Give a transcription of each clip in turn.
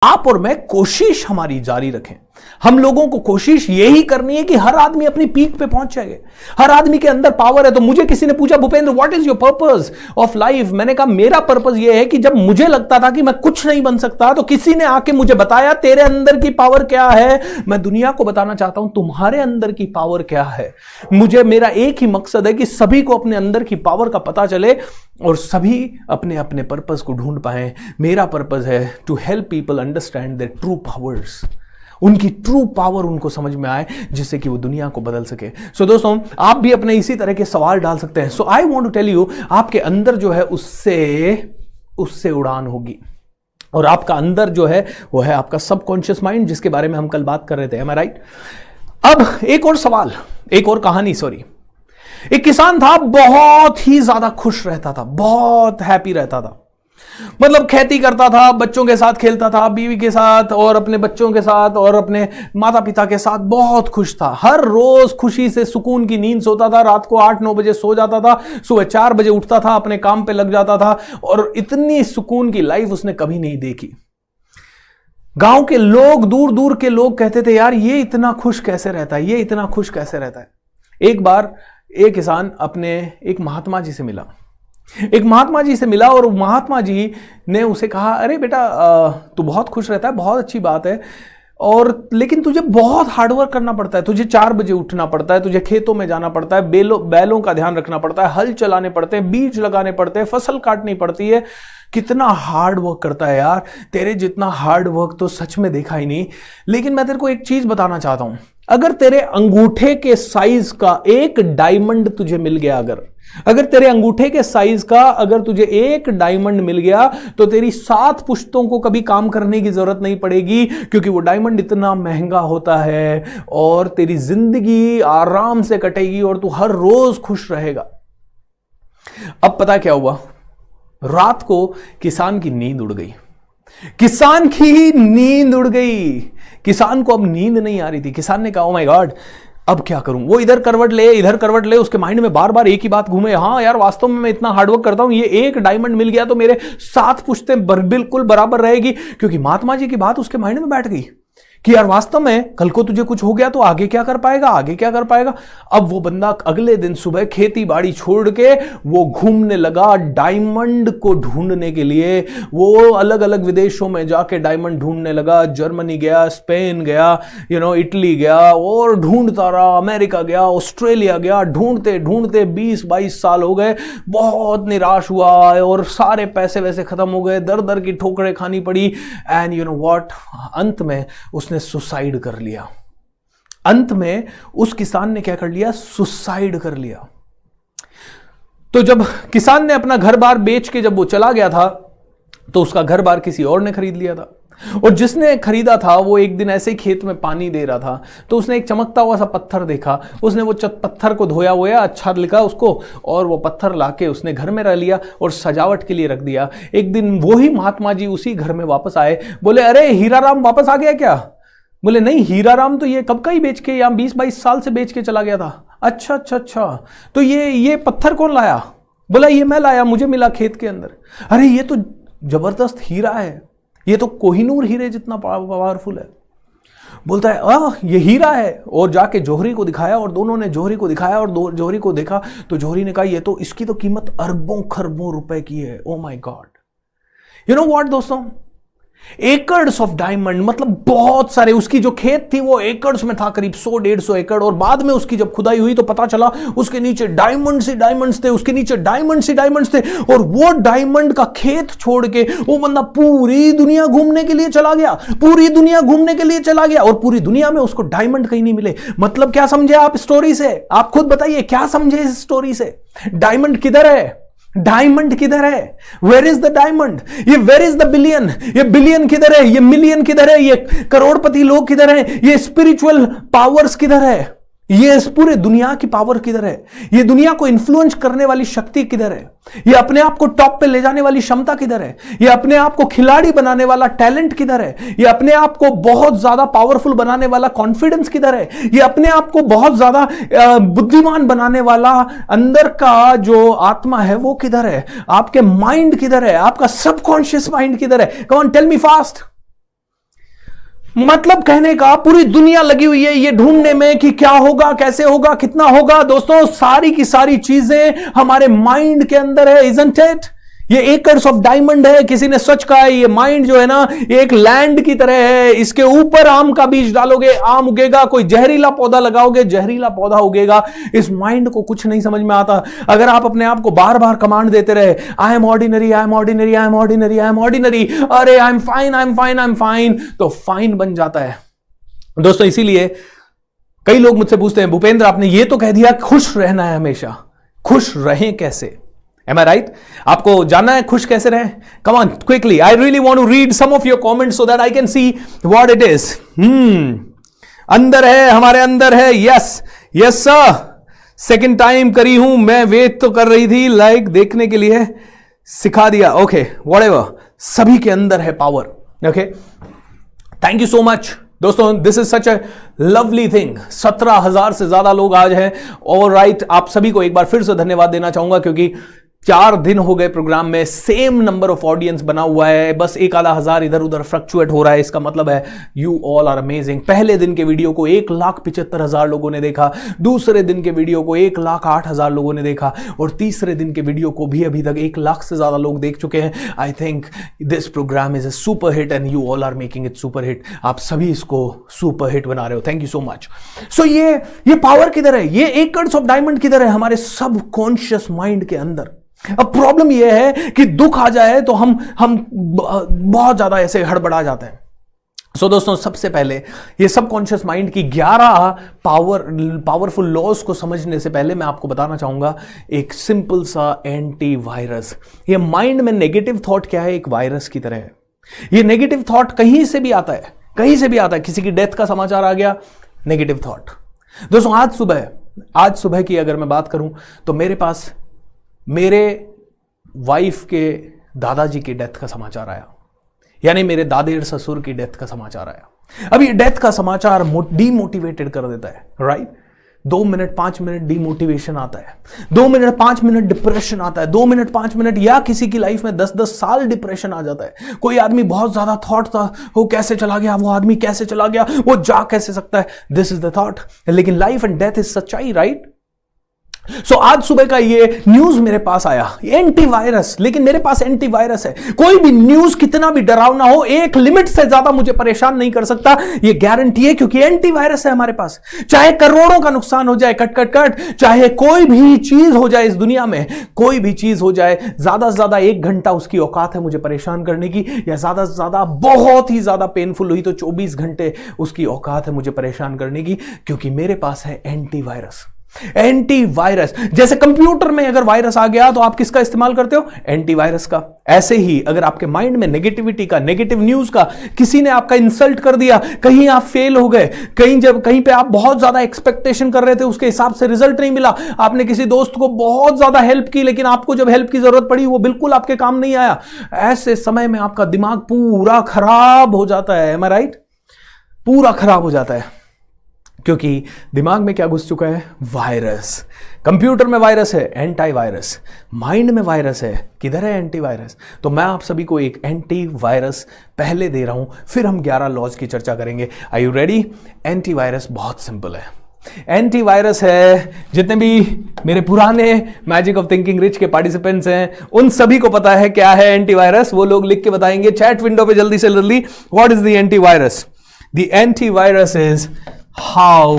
आप और मैं कोशिश हमारी जारी रखें। हम लोगों को कोशिश यही करनी है कि हर आदमी अपनी पीक पे पहुंच जाए। हर आदमी के अंदर पावर है। तो मुझे किसी ने पूछा, Bhupendra what is your purpose of life? मैंने कहा मेरा पर्पस यह है कि जब मुझे लगता था कि मैं कुछ नहीं बन सकता, तो किसी ने आके मुझे बताया तेरे अंदर की पावर क्या है। मैं दुनिया को बताना चाहता हूं तुम्हारे अंदर की पावर क्या है। मेरा एक ही मकसद है कि सभी को अपने अंदर की पावर का पता चले और सभी अपने अपने पर्पस को ढूंढ पाए। मेरा पर्पस है to help people understand their true powers, उनकी ट्रू पावर उनको समझ में आए, जिससे कि वो दुनिया को बदल सके। सो दोस्तों, आप भी अपने इसी तरह के सवाल डाल सकते हैं। So I want to tell you, आपके अंदर जो है उससे उड़ान होगी। और आपका अंदर जो है वो है आपका सबकॉन्शियस माइंड, जिसके बारे में हम कल बात कर रहे थे। M I right? अब एक और सवाल, एक और कहानी। सॉरी, एक किसान था, बहुत ही ज्यादा खुश रहता था, बहुत हैप्पी रहता था। मतलब खेती करता था, बच्चों के साथ खेलता था, बीवी के साथ और अपने बच्चों के साथ और अपने माता पिता के साथ बहुत खुश था। हर रोज खुशी से सुकून की नींद सोता था, रात को 8-9 बजे सो जाता था, सुबह 4 बजे उठता था, अपने काम पे लग जाता था। और इतनी सुकून की लाइफ उसने कभी नहीं देखी। गांव के लोग, दूर दूर के लोग कहते थे, यार ये इतना खुश कैसे रहता है, ये इतना खुश कैसे रहता है। एक बार एक किसान अपने एक महात्मा जी से मिला। और महात्मा जी ने उसे कहा, अरे बेटा तू बहुत खुश रहता है, बहुत अच्छी बात है, और लेकिन तुझे बहुत हार्डवर्क करना पड़ता है। तुझे 4 बजे उठना पड़ता है, तुझे खेतों में जाना पड़ता है, बैलों का ध्यान रखना पड़ता है, हल चलाने पड़ते हैं, बीज लगाने पड़ते हैं, फसल काटनी पड़ती है। कितना हार्ड वर्क करता है यार, तेरे जितना हार्ड वर्क तो सच में देखा ही नहीं। लेकिन मैं तेरे को एक चीज बताना चाहता हूं, अगर तेरे अंगूठे के साइज का एक डायमंड तुझे मिल गया, अगर तेरे अंगूठे के साइज का अगर तुझे एक डायमंड मिल गया, तो तेरी 7 पुश्तों को कभी काम करने की जरूरत नहीं पड़ेगी, क्योंकि वो डायमंड इतना महंगा होता है। और तेरी जिंदगी आराम से कटेगी और तू हर रोज खुश रहेगा। अब पता क्या हुआ, रात को किसान की नींद उड़ गई। किसान को अब नींद नहीं आ रही थी। किसान ने कहा, ओ माय गॉड, अब क्या करूं? वो इधर करवट ले, उसके माइंड में बार बार एक ही बात घूमे, हाँ यार वास्तव में मैं इतना हार्डवर्क करता हूं, ये एक डायमंड मिल गया तो मेरे 7 पुश्तें बिल्कुल बराबर रहेगी। क्योंकि महात्मा जी की बात उसके माइंड में बैठ गई कि यार वास्तव में कल को तुझे कुछ हो गया तो आगे क्या कर पाएगा। अब वो बंदा अगले दिन सुबह खेती बाड़ी छोड़ के वो घूमने लगा डायमंड को ढूंढने के लिए। वो अलग अलग विदेशों में जाके डायमंड ढूंढने लगा। जर्मनी गया, स्पेन गया, इटली गया, और ढूंढता रहा। अमेरिका गया, ऑस्ट्रेलिया गया, ढूंढते ढूंढते 20-22 साल हो गए। बहुत निराश हुआ और सारे पैसे वैसे खत्म हो गए, दर दर की ठोकरें खानी पड़ी। एंड यू नो व्हाट, अंत में उसने सुसाइड कर लिया। अंत में उस किसान ने क्या कर लिया? सुसाइड कर लिया। तो जब किसान ने अपना घर बार बेच के जब वो चला गया था, तो उसका घर बार किसी और ने खरीद लिया था। और जिसने खरीदा था वो एक दिन ऐसे ही खेत में पानी दे रहा था, तो उसने एक चमकता हुआ सा पत्थर देखा। उसने वो पत्थर को धोया हुआ, अच्छा लिखा उसको, और वो पत्थर लाके उसने घर में रख लिया और सजावट के लिए रख दिया। एक दिन वही महात्मा जी उसी घर में वापस आए। बोले, अरे हीराराम वापस आ गया क्या? बोले, नहीं, हीराराम तो ये कब का ही बेच के, यहाँ 20-22 साल से बेच के चला गया था। अच्छा, तो ये पत्थर कौन लाया? बोला, ये मैं लाया, मुझे मिला खेत के अंदर। अरे ये तो जबरदस्त हीरा है, ये तो कोहिनूर हीरे जितना पावरफुल है। बोलता है, ये हीरा है। और जाके जौहरी को दिखाया, और दोनों ने जौहरी को दिखाया और जौहरी को देखा, तो जौहरी ने कहा, ये तो, इसकी तो कीमत अरबों खरबों रुपए की है। Oh my God, you know what दोस्तों, एकर्स ऑफ डायमंड, मतलब बहुत सारे। उसकी जो खेत थी वो एकर्स में था, करीब 100-150 एकड़। और बाद में उसकी जब खुदाई हुई तो पता चला उसके नीचे डायमंड्स ही डायमंड्स थे, उसके नीचे डायमंड्स ही डायमंड्स थे। और वो डायमंड का खेत छोड़ के वो बंदा पूरी दुनिया घूमने के लिए चला गया, और पूरी दुनिया में उसको डायमंड कहीं नहीं मिले। मतलब क्या समझे आप स्टोरी से? आप खुद बताइए, क्या समझे इस स्टोरी से? डायमंड किधर है? Where is the diamond? ये वेयर इज द बिलियन? ये बिलियन किधर है? ये मिलियन किधर है? ये करोड़पति लोग किधर है? ये स्पिरिचुअल पावर्स किधर है? ये इस पूरे दुनिया की पावर किधर है? ये दुनिया को इन्फ्लुएंस करने वाली शक्ति किधर है? ये अपने आप को टॉप पे ले जाने वाली क्षमता किधर है? ये अपने आप को खिलाड़ी बनाने वाला टैलेंट किधर है? ये अपने आप को बहुत ज्यादा पावरफुल बनाने वाला कॉन्फिडेंस किधर है? ये अपने आप को बहुत ज्यादा बुद्धिमान बनाने वाला अंदर का जो आत्मा है वो किधर है? आपके माइंड किधर है? आपका सबकॉन्शियस माइंड किधर है? Come on, tell me fast. मतलब कहने का पूरी दुनिया लगी हुई है ये ढूंढने में कि क्या होगा, कैसे होगा, कितना होगा। दोस्तों सारी की सारी चीजें हमारे माइंड के अंदर है, इजंट इट? ये एकर्स ऑफ डायमंड है। किसी ने सच कहा है, ये माइंड जो है ना एक लैंड की तरह है। इसके ऊपर आम का बीज डालोगे, आम उगेगा। कोई जहरीला पौधा लगाओगे, जहरीला पौधा उगेगा। इस माइंड को कुछ नहीं समझ में आता। अगर आप अपने आप को बार बार कमांड देते रहे, I am ordinary, I am ordinary, I am ordinary, I am ordinary, अरे I am fine, I am fine, I am fine, तो फाइन बन जाता है। दोस्तों इसीलिए कई लोग मुझसे पूछते हैं, भूपेंद्र आपने ये तो कह दिया खुश रहना है हमेशा, खुश रहें कैसे? Am I right? आपको जानना है खुश कैसे रहें? Come on, quickly. I really want to read some of your comments so that I can see what it is. अंदर है, हमारे अंदर है. Yes, yes sir. Second time करी हूं मैं, वेट तो कर रही थी, लाइक देखने के लिए सिखा दिया. Okay, whatever. सभी के अंदर है power. Okay, thank you so much दोस्तों. This is such a lovely thing. 17,000 से ज्यादा लोग आज हैं. और राइट, आप सभी को एक बार फिर से धन्यवाद देना चाहूंगा क्योंकि 4 दिन हो गए प्रोग्राम में, सेम नंबर ऑफ ऑडियंस बना हुआ है, बस 1,000 इधर उधर फ्लक्चुएट हो रहा है. इसका मतलब है यू ऑल आर अमेजिंग. पहले दिन के वीडियो को 1,75,000 लोगों ने देखा, दूसरे दिन के वीडियो को 1,08,000 लोगों ने देखा, और तीसरे दिन के वीडियो को भी अभी तक 1,00,000 से ज्यादा लोग देख चुके हैं. I think this program is a super hit and you all are making it super hit. आप सभी इसको सुपर हिट बना रहे हो. Thank you so much. So ये पावर किधर है? ये एकर्स ऑफ डायमंड किधर है? हमारे सबकॉन्शियस माइंड के अंदर. अब प्रॉब्लम यह है कि दुख आ जाए तो हम बहुत ज्यादा ऐसे हड़बड़ा जाते हैं. सो दोस्तों सबसे पहले ये सबकॉन्शियस माइंड की 11 पावरफुल लॉज को समझने से पहले मैं आपको बताना चाहूंगा एक सिंपल सा एंटी वायरस. ये माइंड में नेगेटिव थॉट क्या है? एक वायरस की तरह है. ये नेगेटिव थॉट कहीं से भी आता है, कहीं से भी आता है. किसी की डेथ का समाचार आ गया, नेगेटिव थॉट. दोस्तों आज सुबह की अगर मैं बात करूं तो मेरे पास मेरे वाइफ के दादाजी की डेथ का समाचार आया, यानी मेरे दादेर ससुर की डेथ का समाचार आया. अब ये डेथ का समाचार डीमोटिवेटेड कर देता है, राइट? 2 मिनट 5 मिनट डीमोटिवेशन आता है, 2 मिनट 5 मिनट डिप्रेशन आता है, 2 मिनट 5 मिनट, या किसी की लाइफ में 10-10 साल डिप्रेशन आ जाता है. कोई आदमी बहुत ज्यादा थॉट था, वो कैसे चला गया, वो आदमी कैसे चला गया, वो जा कैसे सकता है, दिस इज द थॉट. लेकिन लाइफ एंड डेथ इज सच्चाई, राइट? सो आज सुबह का ये न्यूज मेरे पास आया, एंटीवायरस. लेकिन मेरे पास एंटीवायरस है. कोई भी न्यूज कितना भी डरावना हो, एक लिमिट से ज्यादा मुझे परेशान नहीं कर सकता, ये गारंटी है, क्योंकि एंटीवायरस है हमारे पास. चाहे करोड़ों का नुकसान हो जाए, कट कट कट, चाहे कोई भी चीज हो जाए इस दुनिया में, कोई भी चीज हो जाए, ज्यादा से ज्यादा 1 घंटा उसकी औकात है मुझे परेशान करने की, या ज्यादा से ज्यादा बहुत ही ज्यादा पेनफुल हुई तो 24 घंटे उसकी औकात है मुझे परेशान करने की, क्योंकि मेरे पास है एंटीवायरस. एंटीवायरस. जैसे कंप्यूटर में अगर वायरस आ गया तो आप किसका इस्तेमाल करते हो? एंटीवायरस का. ऐसे ही अगर आपके माइंड में नेगेटिविटी का, नेगेटिव न्यूज का, किसी ने आपका इंसल्ट कर दिया, कहीं आप फेल हो गए, कहीं पे आप बहुत ज्यादा एक्सपेक्टेशन कर रहे थे, उसके हिसाब से रिजल्ट नहीं मिला, आपने किसी दोस्त को बहुत ज्यादा हेल्प की, लेकिन आपको जब हेल्प की जरूरत पड़ी वो बिल्कुल आपके काम नहीं आया, ऐसे समय में आपका दिमाग पूरा खराब हो जाता है. M I right? पूरा खराब हो जाता है, क्योंकि दिमाग में क्या घुस चुका है? वायरस. कंप्यूटर में वायरस है, एंटी वायरस. माइंड में वायरस है, किधर है एंटी वायरस? तो मैं आप सभी को एक एंटी वायरस पहले दे रहा हूं, फिर हम 11 लॉज की चर्चा करेंगे. Are you ready? Anti virus बहुत सिंपल है. एंटी वायरस है, जितने भी मेरे पुराने मैजिक ऑफ थिंकिंग रिच के पार्टिसिपेंट्स हैं उन सभी को पता है क्या है एंटी वायरस. वो लोग लिख के बताएंगे चैट विंडो पे जल्दी से जल्दी, what is the anti virus? The anti virus is how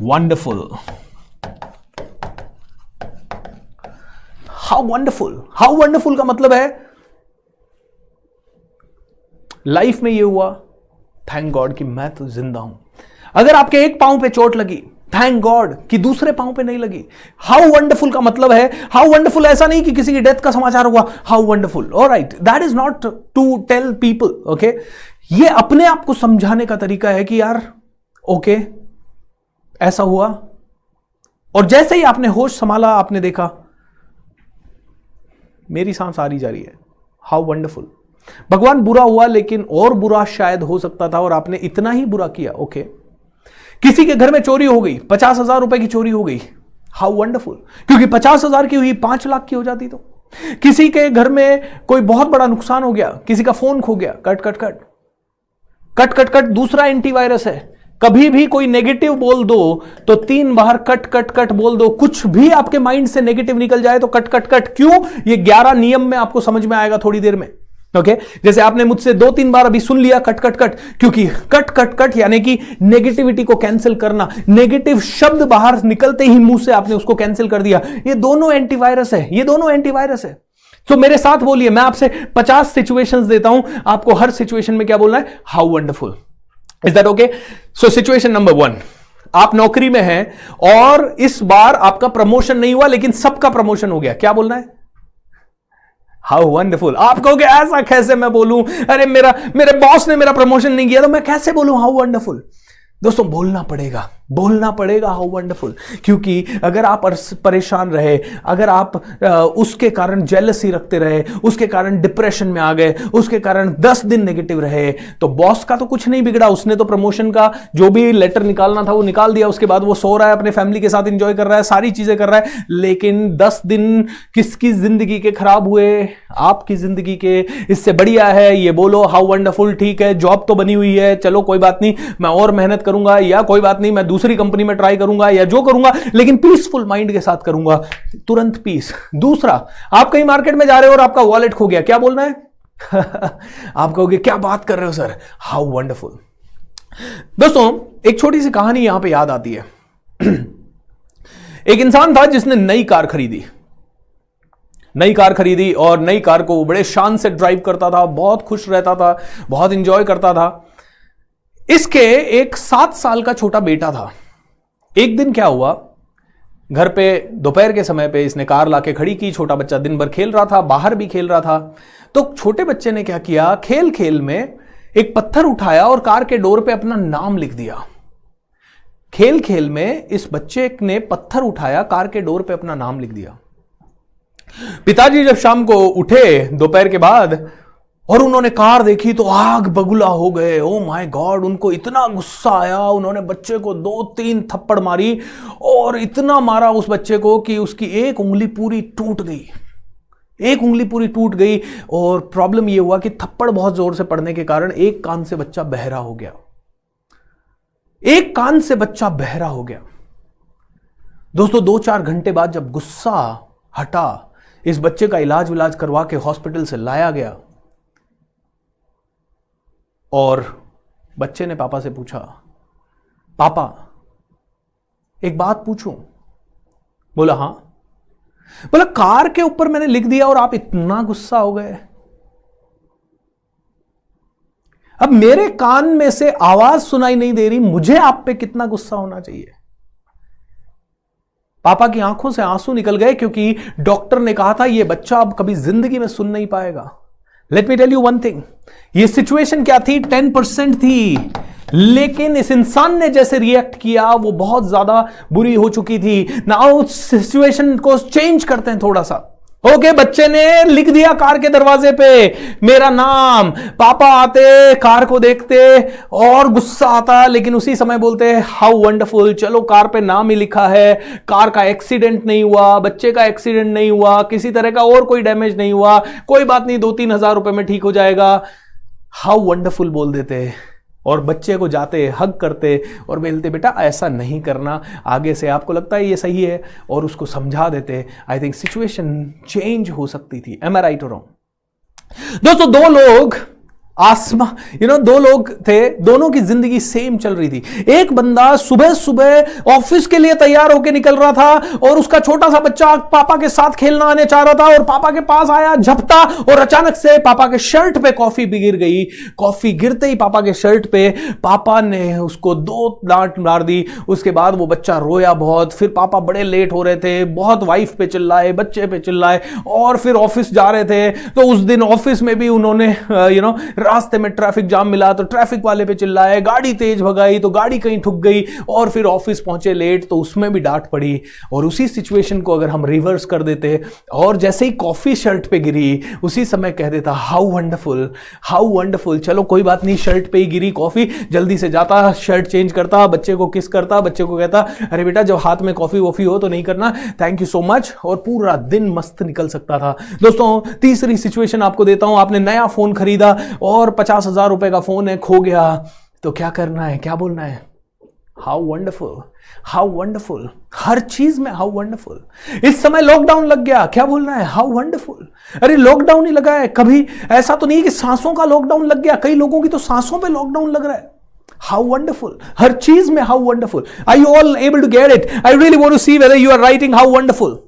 wonderful. How wonderful. How wonderful का मतलब है लाइफ में ये हुआ, थैंक गॉड कि मैं तो जिंदा हूं. अगर आपके एक पांव पे चोट लगी, थैंक गॉड कि दूसरे पांव पे नहीं लगी. हाउ वंडरफुल का मतलब है, हाउ वंडरफुल ऐसा नहीं कि किसी की डेथ का समाचार हुआ, how wonderful. Alright, that is not to tell people. Okay, ये अपने आप को समझाने का तरीका है कि यार ओके ऐसा हुआ, और जैसे ही आपने होश संभाला, आपने देखा मेरी सांस आ रही जा रही है. How wonderful. भगवान बुरा हुआ, लेकिन और बुरा शायद हो सकता था, और आपने इतना ही बुरा किया. ओके, किसी के घर में चोरी हो गई, 50,000 रुपए की चोरी हो गई. हाउ वंडरफुल, क्योंकि 50,000 की हुई 5 लाख की हो जाती. तो किसी के घर में कोई बहुत बड़ा नुकसान हो गया, किसी का फोन खो गया, cut cut cut, cut cut cut दूसरा एंटीवायरस है। कभी भी कोई नेगेटिव बोल दो तो 3 बार कट कट कट बोल दो। कुछ भी आपके माइंड से नेगेटिव निकल जाए तो कट कट कट। क्यों? ये 11 नियम में आपको समझ में आएगा थोड़ी देर में। ओके जैसे आपने मुझसे 2-3 बार अभी सुन लिया कट कट कट, क्योंकि कट कट कट यानी कि नेगेटिविटी को कैंसिल करना। नेगेटिव शब्द बाहर निकलते ही मुंह से आपने उसको कैंसिल कर दिया। ये दोनों एंटीवायरस है, ये दोनों एंटीवायरस है। तो मेरे साथ बोलिए, मैं आपसे 50 सिचुएशंस देता हूं, आपको हर सिचुएशन में क्या बोलना है? How wonderful. Is that okay? So situation number 1, आप नौकरी में हैं और इस बार आपका प्रमोशन नहीं हुआ लेकिन सबका प्रमोशन हो गया। क्या बोलना है? How wonderful. आप कहोगे ऐसा कैसे मैं बोलूं, अरे मेरे बॉस ने मेरा प्रमोशन नहीं किया तो मैं कैसे बोलूं हाउ वंडरफुल। दोस्तों बोलना पड़ेगा हाउ वंडरफुल। क्योंकि अगर आप परेशान रहे, अगर आप उसके कारण जेलसी रखते रहे, उसके कारण डिप्रेशन में आ गए, उसके कारण 10 दिन नेगेटिव रहे, तो बॉस का तो कुछ नहीं बिगड़ा। उसने तो प्रमोशन का जो भी लेटर निकालना था वो निकाल दिया। उसके बाद वो सो रहा है, अपने फैमिली के साथ एंजॉय कर रहा है, सारी चीजें कर रहा है। लेकिन 10 दिन किसकी जिंदगी के खराब हुए? आपकी जिंदगी के। इससे बढ़िया है ये बोलो हाउ वंडरफुल। ठीक है, जॉब तो बनी हुई है, चलो कोई बात नहीं, मैं और मेहनत करूंगा, या कोई बात नहीं मैं दूसरी कंपनी में ट्राई करूंगा, या जो करूंगा लेकिन पीसफुल माइंड के साथ करूंगा। तुरंत पीस। दूसरा, आप कहीं मार्केट में जा रहे हो और आपका वॉलेट खो गया, क्या बोलना है? आप कहोगे क्या बात कर रहे हो सर, हाउ वंडरफुल। दोस्तों एक छोटी सी कहानी यहां पे याद आती है। एक इंसान था जिसने नई कार खरीदी और नई कार को बड़े शान से ड्राइव करता था, बहुत खुश रहता था, बहुत इंजॉय करता था। इसके एक 7 साल का छोटा बेटा था। एक दिन क्या हुआ, घर पे दोपहर के समय पे इसने कार लाके खड़ी की। छोटा बच्चा दिन भर खेल रहा था, बाहर भी खेल रहा था। तो छोटे बच्चे ने क्या किया, खेल खेल में एक पत्थर उठाया और कार के डोर पे अपना नाम लिख दिया। खेल खेल में इस बच्चे ने पत्थर उठाया, कार के डोर पे अपना नाम लिख दिया। पिताजी जब शाम को उठे दोपहर के बाद और उन्होंने कार देखी तो आग बबूला हो गए। ओ माय गॉड, उनको इतना गुस्सा आया। उन्होंने बच्चे को 2-3 थप्पड़ मारी और इतना मारा उस बच्चे को कि उसकी एक उंगली पूरी टूट गई। और प्रॉब्लम यह हुआ कि थप्पड़ बहुत जोर से पड़ने के कारण एक कान से बच्चा बहरा हो गया। दोस्तों 2-4 घंटे बाद जब गुस्सा हटा, इस बच्चे का इलाज करवा के हॉस्पिटल से लाया गया और बच्चे ने पापा से पूछा, पापा एक बात पूछूं? बोला हाँ। बोला कार के ऊपर मैंने लिख दिया और आप इतना गुस्सा हो गए। अब मेरे कान में से आवाज सुनाई नहीं दे रही, मुझे आप पे कितना गुस्सा होना चाहिए। पापा की आंखों से आंसू निकल गए क्योंकि डॉक्टर ने कहा था यह बच्चा अब कभी जिंदगी में सुन नहीं पाएगा। Let me tell you one thing, ये सिचुएशन क्या थी? 10% थी, लेकिन इस इंसान ने जैसे रिएक्ट किया वो बहुत ज्यादा बुरी हो चुकी थी। नाउ सिचुएशन को चेंज करते हैं थोड़ा सा। ओके, बच्चे ने लिख दिया कार के दरवाजे पे मेरा नाम। पापा आते, कार को देखते और गुस्सा आता, लेकिन उसी समय बोलते हाउ वंडरफुल, चलो कार पे नाम ही लिखा है, कार का एक्सीडेंट नहीं हुआ, बच्चे का एक्सीडेंट नहीं हुआ, किसी तरह का और कोई डैमेज नहीं हुआ, कोई बात नहीं, 2-3 हजार रुपए में ठीक हो जाएगा। हाउ वंडरफुल बोल देते और बच्चे को जाते हग करते और बोलते बेटा ऐसा नहीं करना, आगे से आपको लगता है ये सही है, और उसको समझा देते। आई थिंक सिचुएशन चेंज हो सकती थी। एम आई राइट और रॉन्ग? दोस्तों दो लोग थे, दोनों की जिंदगी सेम चल रही थी। एक बंदा सुबह सुबह ऑफिस के लिए तैयार होकर निकल रहा था और उसका छोटा सा बच्चा पापा के साथ खेलना आने चाह रहा था और पापा के पास आया, झपटा और अचानक से पापा के शर्ट पे कॉफी भी गिर गई। कॉफी गिरते ही पापा के शर्ट पे पापा ने उसको 2 डांट मार दी। उसके बाद वो बच्चा रोया बहुत। फिर पापा बड़े लेट हो रहे थे, बहुत वाइफ पे चिल्लाए, बच्चे पे चिल्लाए और फिर ऑफिस जा रहे थे। तो उस दिन ऑफिस में भी उन्होंने रास्ते में ट्रैफिक जाम मिला तो ट्रैफिक वाले पे चिल्लाए, गाड़ी तेज भगाई तो गाड़ी कहीं ठुक गई और फिर ऑफिस पहुंचे लेट तो उसमें भी डांट पड़ी। और उसी सिचुएशन को अगर हम रिवर्स कर देते और जैसे ही कॉफी शर्ट पे गिरी उसी समय कह देता हाउ वंडरफुल, हाउ वंडरफुल, चलो कोई बात नहीं, शर्ट पे ही गिरी कॉफी, जल्दी से जाता, शर्ट चेंज करता, बच्चे को किस करता, बच्चे को कहता अरे बेटा जब हाथ में कॉफी वॉफी हो तो नहीं करना, थैंक यू सो मच, और पूरा दिन मस्त निकल सकता था। दोस्तों तीसरी सिचुएशन आपको देता हूं। आपने नया फोन खरीदा और 50,000 रुपए का फोन है, खो गया तो क्या करना है, क्या बोलना है? How wonderful, how wonderful. हर चीज में हाउ वंडरफुल। इस समय लॉकडाउन लग गया, क्या बोलना है? How wonderful. अरे लॉकडाउन ही लगा है, कभी ऐसा तो नहीं कि सांसों का लॉकडाउन लग गया, कई लोगों की तो सांसों पे लॉकडाउन लग रहा है। हाउ वंडरफुल, हर चीज में how wonderful. Are you all able to get it? I really want to see whether you are writing how wonderful.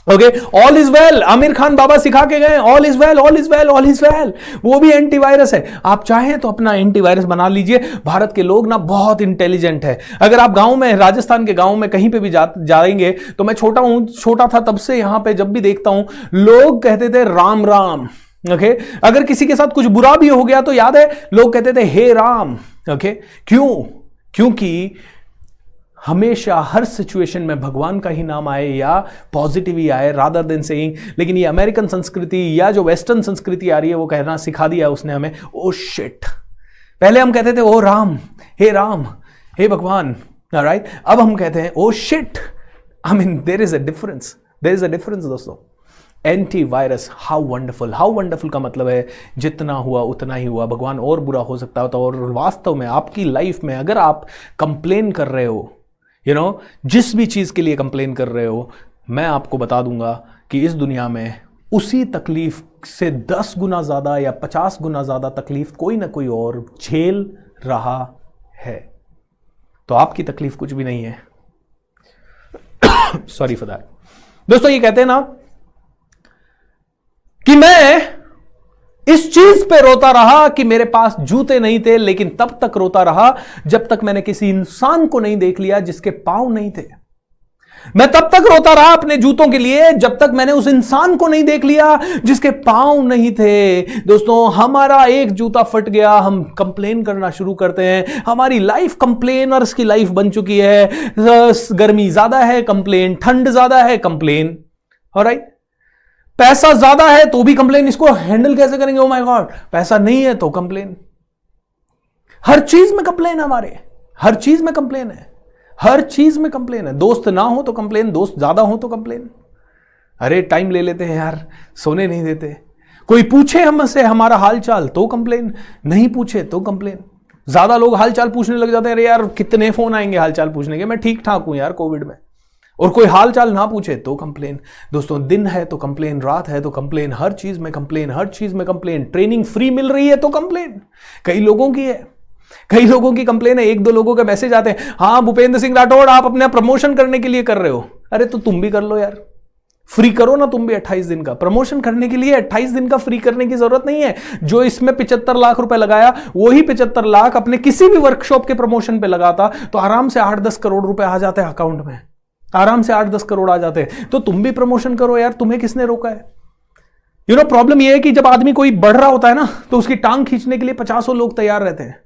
Okay, all is well, Aamir Khan बाबा सिखा के गए, all is well, all is well, all is well. वो भी antivirus है। आप चाहें तो अपना एंटीवायरस बना लीजिए। भारत के लोग ना बहुत इंटेलिजेंट है। अगर आप गांव में, राजस्थान के गांव में कहीं पे भी जाएंगे तो मैं छोटा था तब से यहां पे जब भी देखता हूं, लोग कहते थे राम राम। ओके, अगर किसी के साथ कुछ बुरा भी हो गया तो याद है लोग कहते थे हे राम। ओके, क्यों? क्योंकि हमेशा हर सिचुएशन में भगवान का ही नाम आए या पॉजिटिव ही आए, रादर देन सेइंग। लेकिन ये अमेरिकन संस्कृति या जो वेस्टर्न संस्कृति आ रही है वो कहना सिखा दिया उसने हमें, ओ शिट। पहले हम कहते थे ओ राम, हे भगवान, राइट। अब हम कहते हैं oh shit. I mean there is a difference, दोस्तों। Antivirus, how wonderful. How wonderful का मतलब है जितना हुआ उतना ही हुआ, भगवान और बुरा हो सकता होता। और वास्तव में आपकी लाइफ में अगर आप कंप्लेन कर रहे हो, जिस भी चीज के लिए कंप्लेन कर रहे हो, मैं आपको बता दूंगा कि इस दुनिया में उसी तकलीफ से 10 गुना ज्यादा या 50 गुना ज्यादा तकलीफ कोई ना कोई और झेल रहा है। तो आपकी तकलीफ कुछ भी नहीं है। Sorry for that. दोस्तों, ये कहते हैं ना कि मैं इस चीज पे रोता रहा कि मेरे पास जूते नहीं थे, लेकिन तब तक रोता रहा जब तक मैंने किसी इंसान को नहीं देख लिया जिसके पांव नहीं थे। मैं तब तक रोता रहा अपने जूतों के लिए जब तक मैंने उस इंसान को नहीं देख लिया जिसके पांव नहीं थे। दोस्तों, हमारा एक जूता फट गया, हम कंप्लेन करना शुरू करते हैं। हमारी लाइफ कंप्लेनर्स की लाइफ बन चुकी है। गर्मी ज्यादा है, कंप्लेन। ठंड ज्यादा है, कंप्लेन। ऑलराइट, पैसा ज्यादा है तो भी कंप्लेन, इसको हैंडल कैसे करेंगे, ओ माय गॉड। पैसा नहीं है तो कंप्लेन। हर चीज में कंप्लेन, हमारे हर चीज में कंप्लेन है, हर चीज में कंप्लेन है। दोस्त ना हो तो कंप्लेन, दोस्त ज्यादा हो तो कंप्लेन। अरे टाइम ले लेते हैं यार, सोने नहीं देते। कोई पूछे हमसे हमारा हालचाल तो कंप्लेन, नहीं पूछे तो कंप्लेन। ज्यादा लोग हालचाल पूछने लग जाते हैं, अरे यार कितने फोन आएंगे हालचाल पूछने के, मैं ठीक ठाक हूं यार कोविड में। और कोई हाल चाल ना पूछे तो कंप्लेन। दोस्तों, दिन है तो कंप्लेन, रात है तो कंप्लेन, हर चीज में कंप्लेन, हर चीज में कंप्लेन। ट्रेनिंग फ्री मिल रही है तो कंप्लेन। कई लोगों की है, कई लोगों की कंप्लेन है। 1-2 लोगों के मैसेज आते हैं, हाँ भूपेंद्र सिंह राठौड़ आप अपना प्रमोशन करने के लिए कर रहे हो। अरे तो तुम भी कर लो यार, फ्री करो ना तुम भी 28 दिन का। प्रमोशन करने के लिए 28 दिन का फ्री करने की जरूरत नहीं है। जो इसमें 75 लाख रुपए लगाया, वही 75 लाख अपने किसी भी वर्कशॉप के प्रमोशन पे लगाता तो आराम से 8-10 करोड़ रुपए आ जाते हैं अकाउंट में, आराम से 8-10 करोड़ आ जाते हैं। तो तुम भी प्रमोशन करो यार, तुम्हें किसने रोका है? प्रॉब्लम यह है कि जब आदमी कोई बढ़ रहा होता है ना, तो उसकी टांग खींचने के लिए 50 लोग तैयार रहते हैं।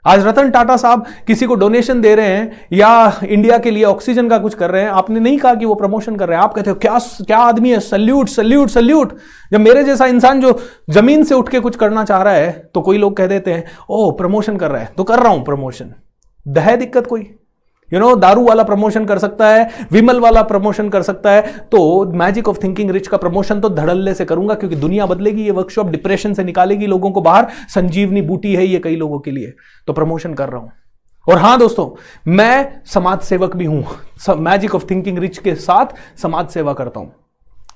आज रतन टाटा साहब किसी को डोनेशन दे रहे हैं या इंडिया के लिए ऑक्सीजन का कुछ कर रहे हैं, आपने नहीं कहा कि वो प्रमोशन कर रहे हैं। आप कहते हो क्या आदमी है, सल्यूट सल्यूट सल्यूट। जब मेरे जैसा इंसान जो जमीन से उठ के कुछ करना चाह रहा है तो कोई लोग कह देते हैं ओ प्रमोशन कर रहा है, तो कर रहा हूं प्रमोशन। है दिक्कत कोई? दारू वाला प्रमोशन कर सकता है, विमल वाला प्रमोशन कर सकता है, तो मैजिक ऑफ थिंकिंग रिच का प्रमोशन तो धड़ल्ले से करूंगा, क्योंकि दुनिया बदलेगी। ये वर्कशॉप डिप्रेशन से निकालेगी लोगों को बाहर, संजीवनी बूटी है ये कई लोगों के लिए, तो प्रमोशन कर रहा हूं। और हां दोस्तों, मैं समाज सेवक भी हूं। मैजिक ऑफ थिंकिंग रिच के साथ समाज सेवा करता हूं।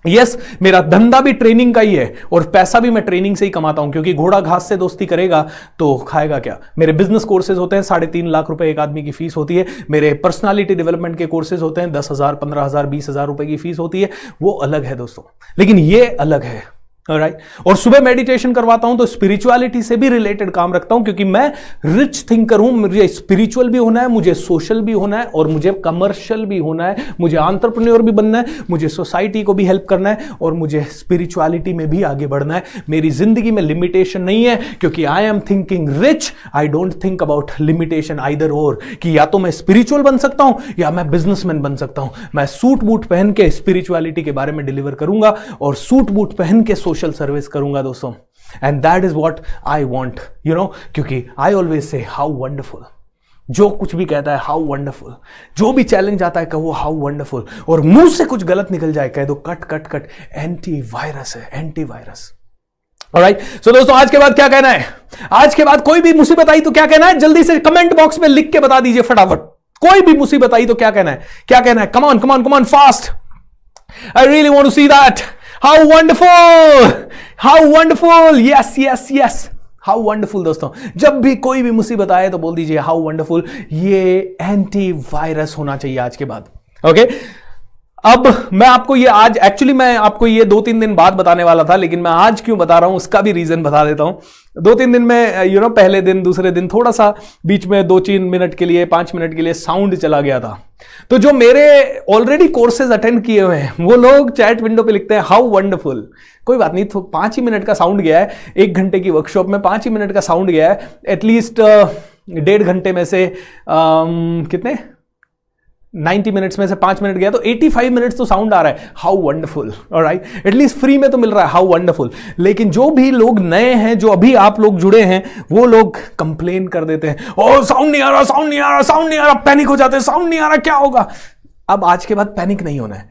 यस, मेरा धंधा भी ट्रेनिंग का ही है और पैसा भी मैं ट्रेनिंग से ही कमाता हूं, क्योंकि घोड़ा घास से दोस्ती करेगा तो खाएगा क्या। मेरे बिजनेस कोर्सेज होते हैं, 3.5 लाख रुपए एक आदमी की फीस होती है। मेरे पर्सनालिटी डेवलपमेंट के कोर्सेज होते हैं, 10,000, 15,000, 20,000 रुपए की फीस होती है। वो अलग है दोस्तों, लेकिन ये अलग है। राइट, और सुबह मेडिटेशन करवाता हूं तो स्पिरिचुअलिटी से भी रिलेटेड काम रखता हूं, क्योंकि मैं रिच थिंकर हूं। मुझे स्पिरिचुअल भी होना है, मुझे सोशल भी होना है और मुझे कमर्शियल भी होना है। मुझे एंटरप्रेन्योर भी बनना है, मुझे सोसाइटी को भी हेल्प करना है और मुझे स्पिरिचुअलिटी में भी आगे बढ़ना है। मेरी जिंदगी में लिमिटेशन नहीं है, क्योंकि I am thinking rich. I don't think about limitation either और, कि या तो मैं स्पिरिचुअल बन सकता हूं या मैं बिजनेसमैन बन सकता हूं। मैं सूट बूट पहन के स्पिरिचुअलिटी के बारे में डिलीवर करूंगा और सूट बूट पहन के सोशल सर्विस करूंगा दोस्तों। And that is what I want, क्योंकि I always say how wonderful. जो कुछ भी कहता है हाउ वंडरफुल, जो भी चैलेंज आता है कहो हाउ वंडरफुल, और मुंह से कुछ गलत निकल जाए कह दो cut cut cut, anti virus है, एंटी वायरस। ऑलराइट, सो दोस्तों आज के बाद क्या कहना है? आज के बाद कोई भी मुसीबत आई तो क्या कहना है? जल्दी से कमेंट बॉक्स में लिख के बता दीजिए फटाफट। कोई भी मुसीबत आई तो क्या कहना है? क्या कहना है? Come on come on come on, fast. I really want to see that. How wonderful, how wonderful, yes yes yes, how wonderful. दोस्तों जब भी कोई भी मुसीबत आए तो बोल दीजिए हाउ वंडरफुल। ये एंटी वायरस होना चाहिए आज के बाद। ओके, अब मैं आपको ये आज एक्चुअली मैं आपको ये 2-3 दिन बाद बताने वाला था, लेकिन मैं आज क्यों बता रहा हूं उसका भी रीजन बता देता हूं। 2-3 दिन में पहले दिन दूसरे दिन थोड़ा सा बीच में 2-3 मिनट के लिए 5 मिनट के लिए साउंड चला गया था। तो जो मेरे ऑलरेडी कोर्सेज अटेंड किए हुए हैं वो लोग चैट विंडो पे लिखते हैं हाउ वंडरफुल। कोई बात नहीं, तो 5 ही मिनट का साउंड गया है। 1 घंटे की वर्कशॉप में 5 ही मिनट का साउंड गया है। एटलीस्ट 1.5 घंटे में से कितने 90 मिनट्स में से 5 मिनट गया, तो 85 मिनट्स तो साउंड आ रहा है how wonderful. Alright, at least free में तो मिल रहा है हाउ वंडरफुल। लेकिन जो भी लोग नए हैं, जो अभी आप लोग जुड़े हैं, वो लोग कंप्लेन कर देते हैं, ओ साउंड नहीं आ रहा, साउंड नहीं आ रहा, साउंड नहीं आ रहा, पैनिक हो जाते हैं, साउंड नहीं आ रहा, क्या होगा? अब आज के बाद पैनिक नहीं होना है।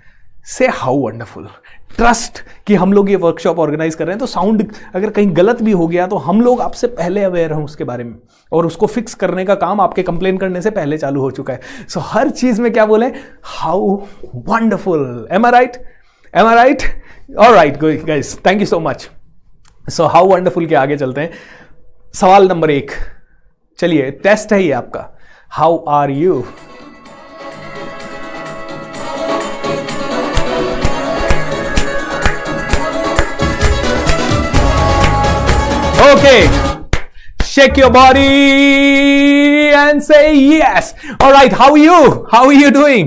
से हाउ वंडरफुल, ट्रस्ट कि हम लोग ये वर्कशॉप ऑर्गेनाइज कर रहे हैं, तो साउंड अगर कहीं गलत भी हो गया तो हम लोग आपसे पहले अवेयर हैं उसके बारे में, और उसको फिक्स करने का काम आपके कंप्लेन करने से पहले चालू हो चुका है। सो हर चीज में क्या बोले? How wonderful. Am I right? Am I right? Alright guys, thank you so much. So how wonderful के आगे चलते हैं। सवाल नंबर 1, चलिए टेस्ट है ये आपका। How are you? Okay, shake your body and say yes. All right, how are you? How are you doing?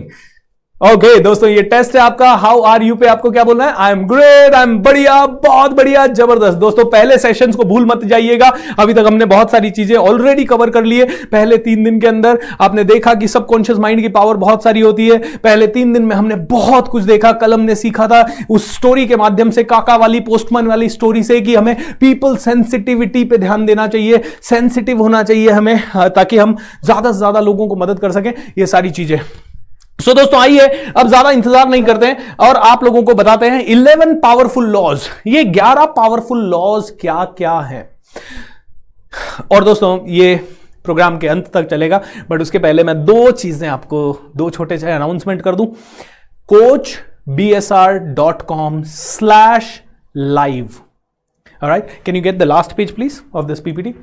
Okay दोस्तों, ये टेस्ट है आपका। हाउ आर यू पे आपको क्या बोलना है? I am great, I am बढ़िया, बहुत बढ़िया, जबरदस्त। दोस्तों पहले सेशंस को भूल मत जाइएगा। अभी तक हमने बहुत सारी चीजें ऑलरेडी कवर कर ली है। पहले 3 दिन के अंदर आपने देखा कि सबकॉन्शियस माइंड की पावर बहुत सारी होती है। पहले 3 दिन में हमने बहुत कुछ देखा। कल हमने सीखा था उस स्टोरी के माध्यम से, काका वाली, पोस्टमैन वाली स्टोरी से, कि हमें पीपल सेंसिटिविटी पे ध्यान देना चाहिए, सेंसिटिव होना चाहिए हमें, ताकि हम ज्यादा से ज्यादा लोगों को मदद कर सकें। ये सारी चीजें। सो दोस्तों आइए अब ज्यादा इंतजार नहीं करते हैं और आप लोगों को बताते हैं 11 पावरफुल लॉज। ये 11 पावरफुल लॉज क्या क्या है। और दोस्तों ये प्रोग्राम के अंत तक चलेगा, बट उसके पहले मैं 2 चीजें आपको, 2 छोटे से अनाउंसमेंट कर दूं। coachbsr.com/live. All right, can you get the last page please of this PPT?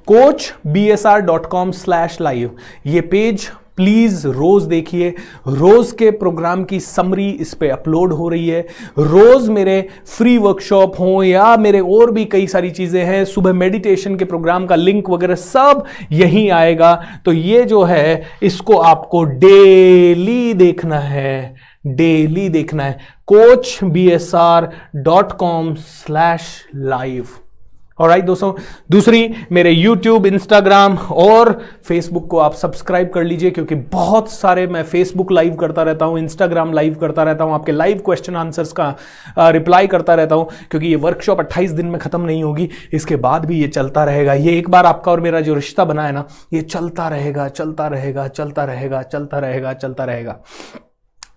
coachbsr.com/live. ये पेज प्लीज रोज देखिए। रोज के प्रोग्राम की समरी इस पे अपलोड हो रही है। रोज मेरे फ्री वर्कशॉप हो या मेरे और भी कई सारी चीजें हैं, सुबह मेडिटेशन के प्रोग्राम का लिंक वगैरह सब यहीं आएगा। तो ये जो है इसको आपको डेली देखना है, डेली देखना है। coachbsr.com/live। ऑलराइट दोस्तों, दूसरी मेरे YouTube, Instagram और Facebook को आप सब्सक्राइब कर लीजिए, क्योंकि बहुत सारे मैं Facebook लाइव करता रहता हूं, Instagram लाइव करता रहता हूं, आपके लाइव क्वेश्चन आंसर्स का रिप्लाई करता रहता हूं, क्योंकि ये वर्कशॉप 28 दिन में खत्म नहीं होगी, इसके बाद भी ये चलता रहेगा। ये एक बार आपका और मेरा जो रिश्ता बना है ना, ये चलता रहेगा, चलता रहेगा, चलता रहेगा, चलता रहेगा, चलता रहेगा।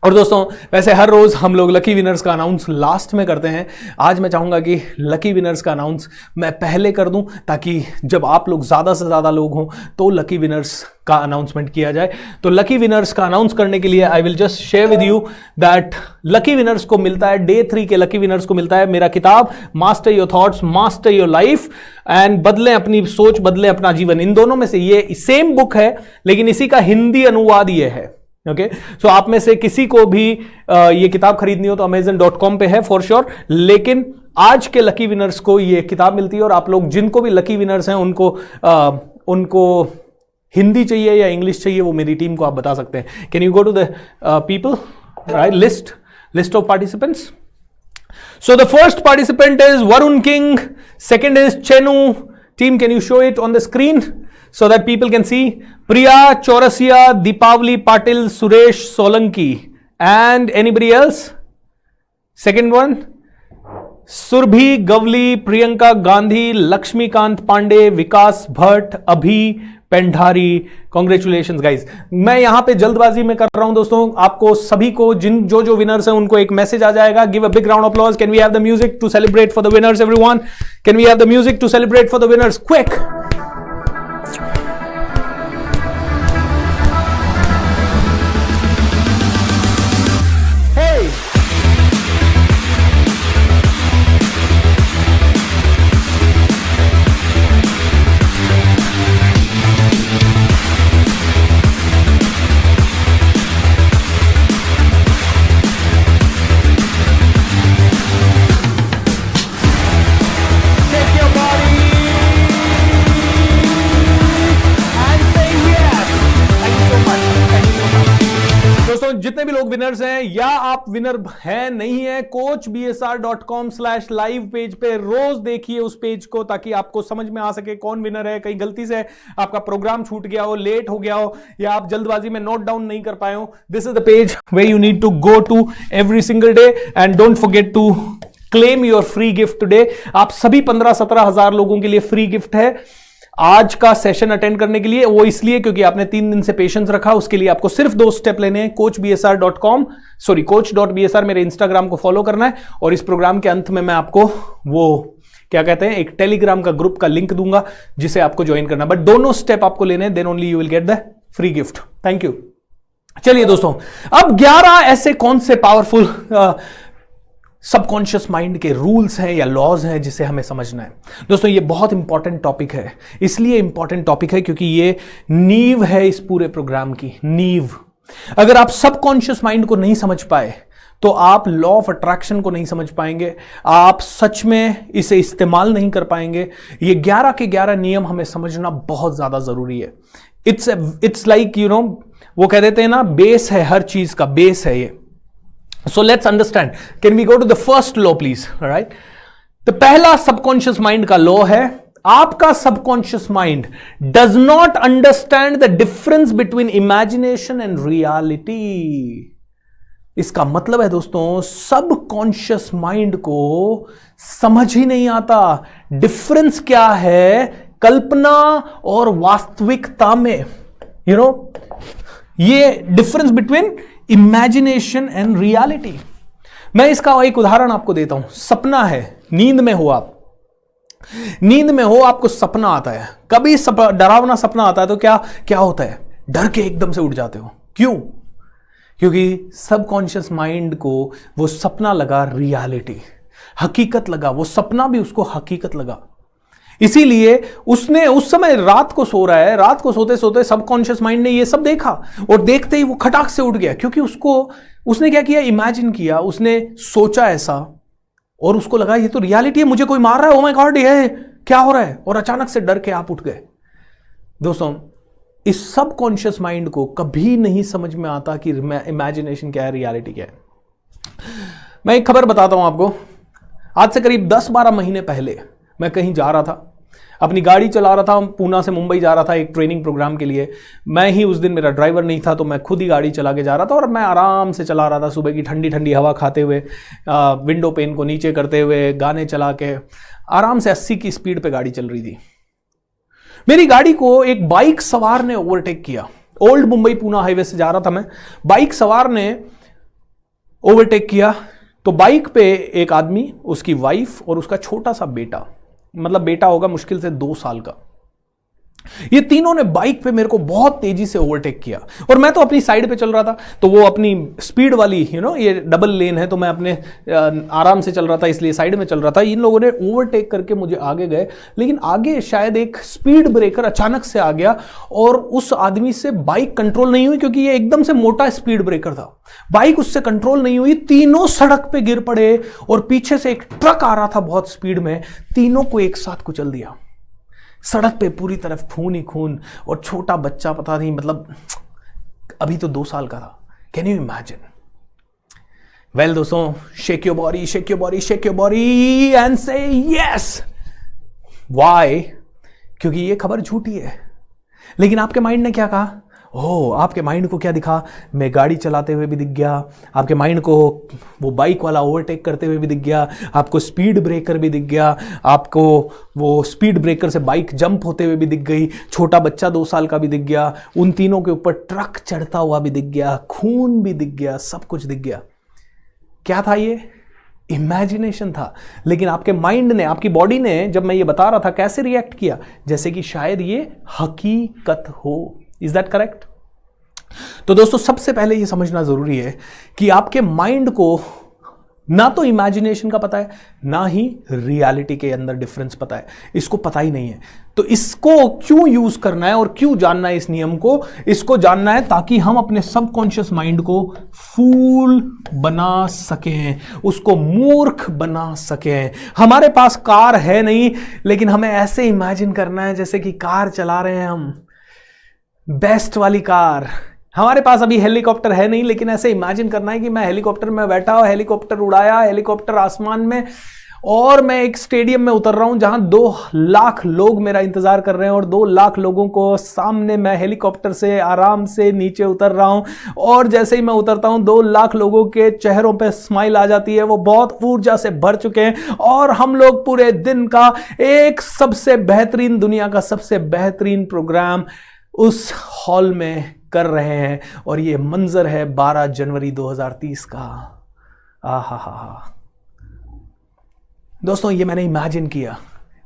और दोस्तों वैसे हर रोज हम लोग लकी विनर्स का अनाउंस लास्ट में करते हैं। आज मैं चाहूंगा कि लकी विनर्स का अनाउंस मैं पहले कर दूं, ताकि जब आप लोग ज्यादा से ज्यादा लोग हों तो लकी विनर्स का अनाउंसमेंट किया जाए। तो लकी विनर्स का अनाउंस करने के लिए I will just share with you that lucky winners को मिलता है, डे 3 के लकी विनर्स को मिलता है मेरा किताब master your thoughts, master your life and बदलें अपनी सोच, बदलें अपना जीवन। इन दोनों में से ये सेम बुक है, लेकिन इसी का हिंदी अनुवाद ये है। ओके, सो आप में से किसी को भी ये किताब खरीदनी हो तो amazon.com पे है फॉर श्योर, लेकिन आज के लकी विनर्स को ये किताब मिलती है। और आप लोग जिनको भी लकी विनर्स हैं उनको हिंदी चाहिए या इंग्लिश चाहिए, वो मेरी टीम को आप बता सकते हैं। Can you go to the people, right, list of participants. So the first participant is Varun King, second is Chenu. Team, can you show it on the screen so that people can see? Priya Chaurasia, Deepavali Patil, Suresh Solanki, and anybody else? Second one, Surbhi Gawli, Priyanka Gandhi, Laxmikant Pandey, Vikas Bhatt, Abhi Pendhari, congratulations guys. मैं यहां पे जल्दबाजी में कर रहा हूं दोस्तों, आपको सभी को जो विनर्स हैं उनको एक मैसेज आ जाएगा। Give a big round of applause. Can we have the music to celebrate for the winners everyone? Can we have the music to celebrate for the winners? Quick. जितने भी लोग विनर्स हैं या आप विनर हैं नहीं है, coachbsr.com/live पेज पे रोज देखिए उस पेज को, ताकि आपको समझ में आ सके कौन विनर है। कहीं गलती से आपका प्रोग्राम छूट गया हो, लेट हो गया हो, या आप जल्दबाजी में नोट डाउन नहीं कर पाए हो, this is the page where you need to go to every single day and don't forget to claim your free gift today. आप सभी 15-17 हजार लोगों के लिए फ्री गिफ्ट है आज का सेशन अटेंड करने के लिए। वो इसलिए क्योंकि आपने 3 दिन से पेशेंस रखा। उसके लिए आपको सिर्फ 2 स्टेप लेने हैं। coach.bsr मेरे इंस्टाग्राम को फॉलो करना है, और इस प्रोग्राम के अंत में मैं आपको वो क्या कहते हैं, एक टेलीग्राम का ग्रुप का लिंक दूंगा जिसे आपको ज्वाइन करना। बट दोनों स्टेप आपको लेने हैं, then only you will get the free gift. Thank you. चलिए दोस्तों, अब 11 ऐसे कौन से पावरफुल सबकॉन्शियस माइंड के रूल्स हैं या लॉज हैं जिसे हमें समझना है। दोस्तों ये बहुत इंपॉर्टेंट टॉपिक है, इसलिए इंपॉर्टेंट टॉपिक है क्योंकि ये नींव है इस पूरे प्रोग्राम की, नींव। अगर आप सबकॉन्शियस माइंड को नहीं समझ पाए तो आप लॉ ऑफ अट्रैक्शन को नहीं समझ पाएंगे, आप सच में इसे इस्तेमाल नहीं कर पाएंगे। ये 11 के 11 नियम हमें समझना बहुत ज्यादा जरूरी है। इट्स लाइक यू नो, वो कह देते हैं ना, बेस है, हर चीज का बेस है ये। So let's understand. Can we go to the first law, please? All right. तो पहला सबकॉन्शियस माइंड का लॉ है, आपका subconscious mind does not understand the difference between imagination and reality. इसका मतलब है दोस्तों, सबकॉन्शियस माइंड को समझ ही नहीं आता डिफरेंस क्या है कल्पना और वास्तविकता में। यू नो, ये difference between imagination and reality. मैं इसका एक उदाहरण आपको देता हूं। सपना है, नींद में हो आप, नींद में हो, आपको सपना आता है, कभी डरावना सपना आता है तो क्या क्या होता है, डर के एकदम से उठ जाते हो। क्यों? क्योंकि सबकॉन्शियस माइंड को वो सपना लगा रियलिटी, हकीकत लगा, वो सपना भी उसको हकीकत लगा। इसीलिए उसने उस समय रात को सो रहा है, रात को सोते सोते सबकॉन्शियस माइंड ने ये सब देखा, और देखते ही वो खटाक से उठ गया, क्योंकि उसने क्या किया, इमेजिन किया, उसने सोचा ऐसा, और उसको लगा ये तो रियलिटी है, मुझे कोई मार रहा है, ओ माय गॉड ये क्या हो रहा है, और अचानक से डर के आप उठ गए। दोस्तों, इस सबकॉन्शियस माइंड को कभी नहीं समझ में आता कि इमेजिनेशन क्या है, रियलिटी क्या है। मैं एक खबर बताता हूं आपको। आज से करीब 10-12 महीने पहले मैं कहीं जा रहा था, अपनी गाड़ी चला रहा था, पूना से मुंबई जा रहा था एक ट्रेनिंग प्रोग्राम के लिए। मैं ही उस दिन, मेरा ड्राइवर नहीं था, तो मैं खुद ही गाड़ी चला के जा रहा था, और मैं आराम से चला रहा था, सुबह की ठंडी ठंडी हवा खाते हुए, विंडो पेन को नीचे करते हुए, गाने चला के आराम से 80 की स्पीड पे गाड़ी चल रही थी। मेरी गाड़ी को एक बाइक सवार ने ओवरटेक किया। ओल्ड मुंबई पूना हाईवे से जा रहा था मैं, बाइक सवार ने ओवरटेक किया। तो बाइक पे एक आदमी, उसकी वाइफ और उसका छोटा सा बेटा, मतलब बेटा होगा मुश्किल से 2 साल का, ये तीनों ने बाइक पे मेरे को बहुत तेजी से ओवरटेक किया, और मैं तो अपनी साइड पे चल रहा था, तो वो अपनी स्पीड वाली, ये डबल लेन है, तो मैं अपने आराम से चल रहा था, इसलिए साइड में चल रहा था। इन लोगों ने ओवरटेक करके मुझे आगे गए, लेकिन आगे शायद एक स्पीड ब्रेकर अचानक से आ गया, और उस आदमी से बाइक कंट्रोल नहीं हुई, क्योंकि ये एकदम से मोटा स्पीड ब्रेकर था। बाइक उससे कंट्रोल नहीं हुई, तीनों सड़क पे गिर पड़े, और पीछे से एक ट्रक आ रहा था बहुत स्पीड में, तीनों को एक साथ कुचल दिया। सड़क पे पूरी तरफ खून ही खून, और छोटा बच्चा, पता नहीं, मतलब अभी तो 2 साल का था। Can you imagine? वेल दोस्तों, shake your body, shake your body, shake your body and से यस। व्हाई? क्योंकि ये खबर झूठी है। लेकिन आपके माइंड ने क्या कहा? ओह, आपके माइंड को क्या दिखा? मैं गाड़ी चलाते हुए भी दिख गया, आपके माइंड को वो बाइक वाला ओवरटेक करते हुए भी दिख गया, आपको स्पीड ब्रेकर भी दिख गया, आपको वो स्पीड ब्रेकर से बाइक जंप होते हुए भी दिख गई, छोटा बच्चा 2 साल का भी दिख गया, उन तीनों के ऊपर ट्रक चढ़ता हुआ भी दिख गया, खून भी दिख गया, सब कुछ दिख गया। क्या था ये? इमेजिनेशन था। लेकिन आपके माइंड ने, आपकी बॉडी ने, जब मैं ये बता रहा था, कैसे रिएक्ट किया? जैसे कि शायद ये हकीकत हो। Is that correct? तो दोस्तों, सबसे पहले ये समझना जरूरी है कि आपके माइंड को ना तो इमेजिनेशन का पता है, ना ही रियलिटी के अंदर डिफरेंस पता है। इसको पता ही नहीं है। तो इसको क्यों यूज करना है और क्यों जानना है इस नियम को? इसको जानना है ताकि हम अपने सबकॉन्शियस माइंड को फूल बना सकें, उसको मूर्ख बना सकें। हमारे पास कार है नहीं, लेकिन हमें ऐसे इमेजिन करना है जैसे कि कार चला रहे हैं हम, बेस्ट वाली कार। हमारे पास अभी हेलीकॉप्टर है नहीं, लेकिन ऐसे इमेजिन करना है कि मैं हेलीकॉप्टर में बैठा हूं, हेलीकॉप्टर उड़ाया, हेलीकॉप्टर आसमान में, और मैं एक स्टेडियम में उतर रहा हूं जहां 2 लाख लोग मेरा इंतजार कर रहे हैं, और 2 लाख लोगों को सामने मैं हेलीकॉप्टर से आराम से नीचे उतर रहा हूं। और जैसे ही मैं उतरता हूं, 2 लाख लोगों के चेहरों पे स्माइल आ जाती है, वो बहुत ऊर्जा से भर चुके हैं, और हम लोग पूरे दिन का एक सबसे बेहतरीन, दुनिया का सबसे बेहतरीन प्रोग्राम उस हॉल में कर रहे हैं। और ये मंजर है 12 जनवरी 2030 का। आहा दोस्तों, ये मैंने इमेजिन किया,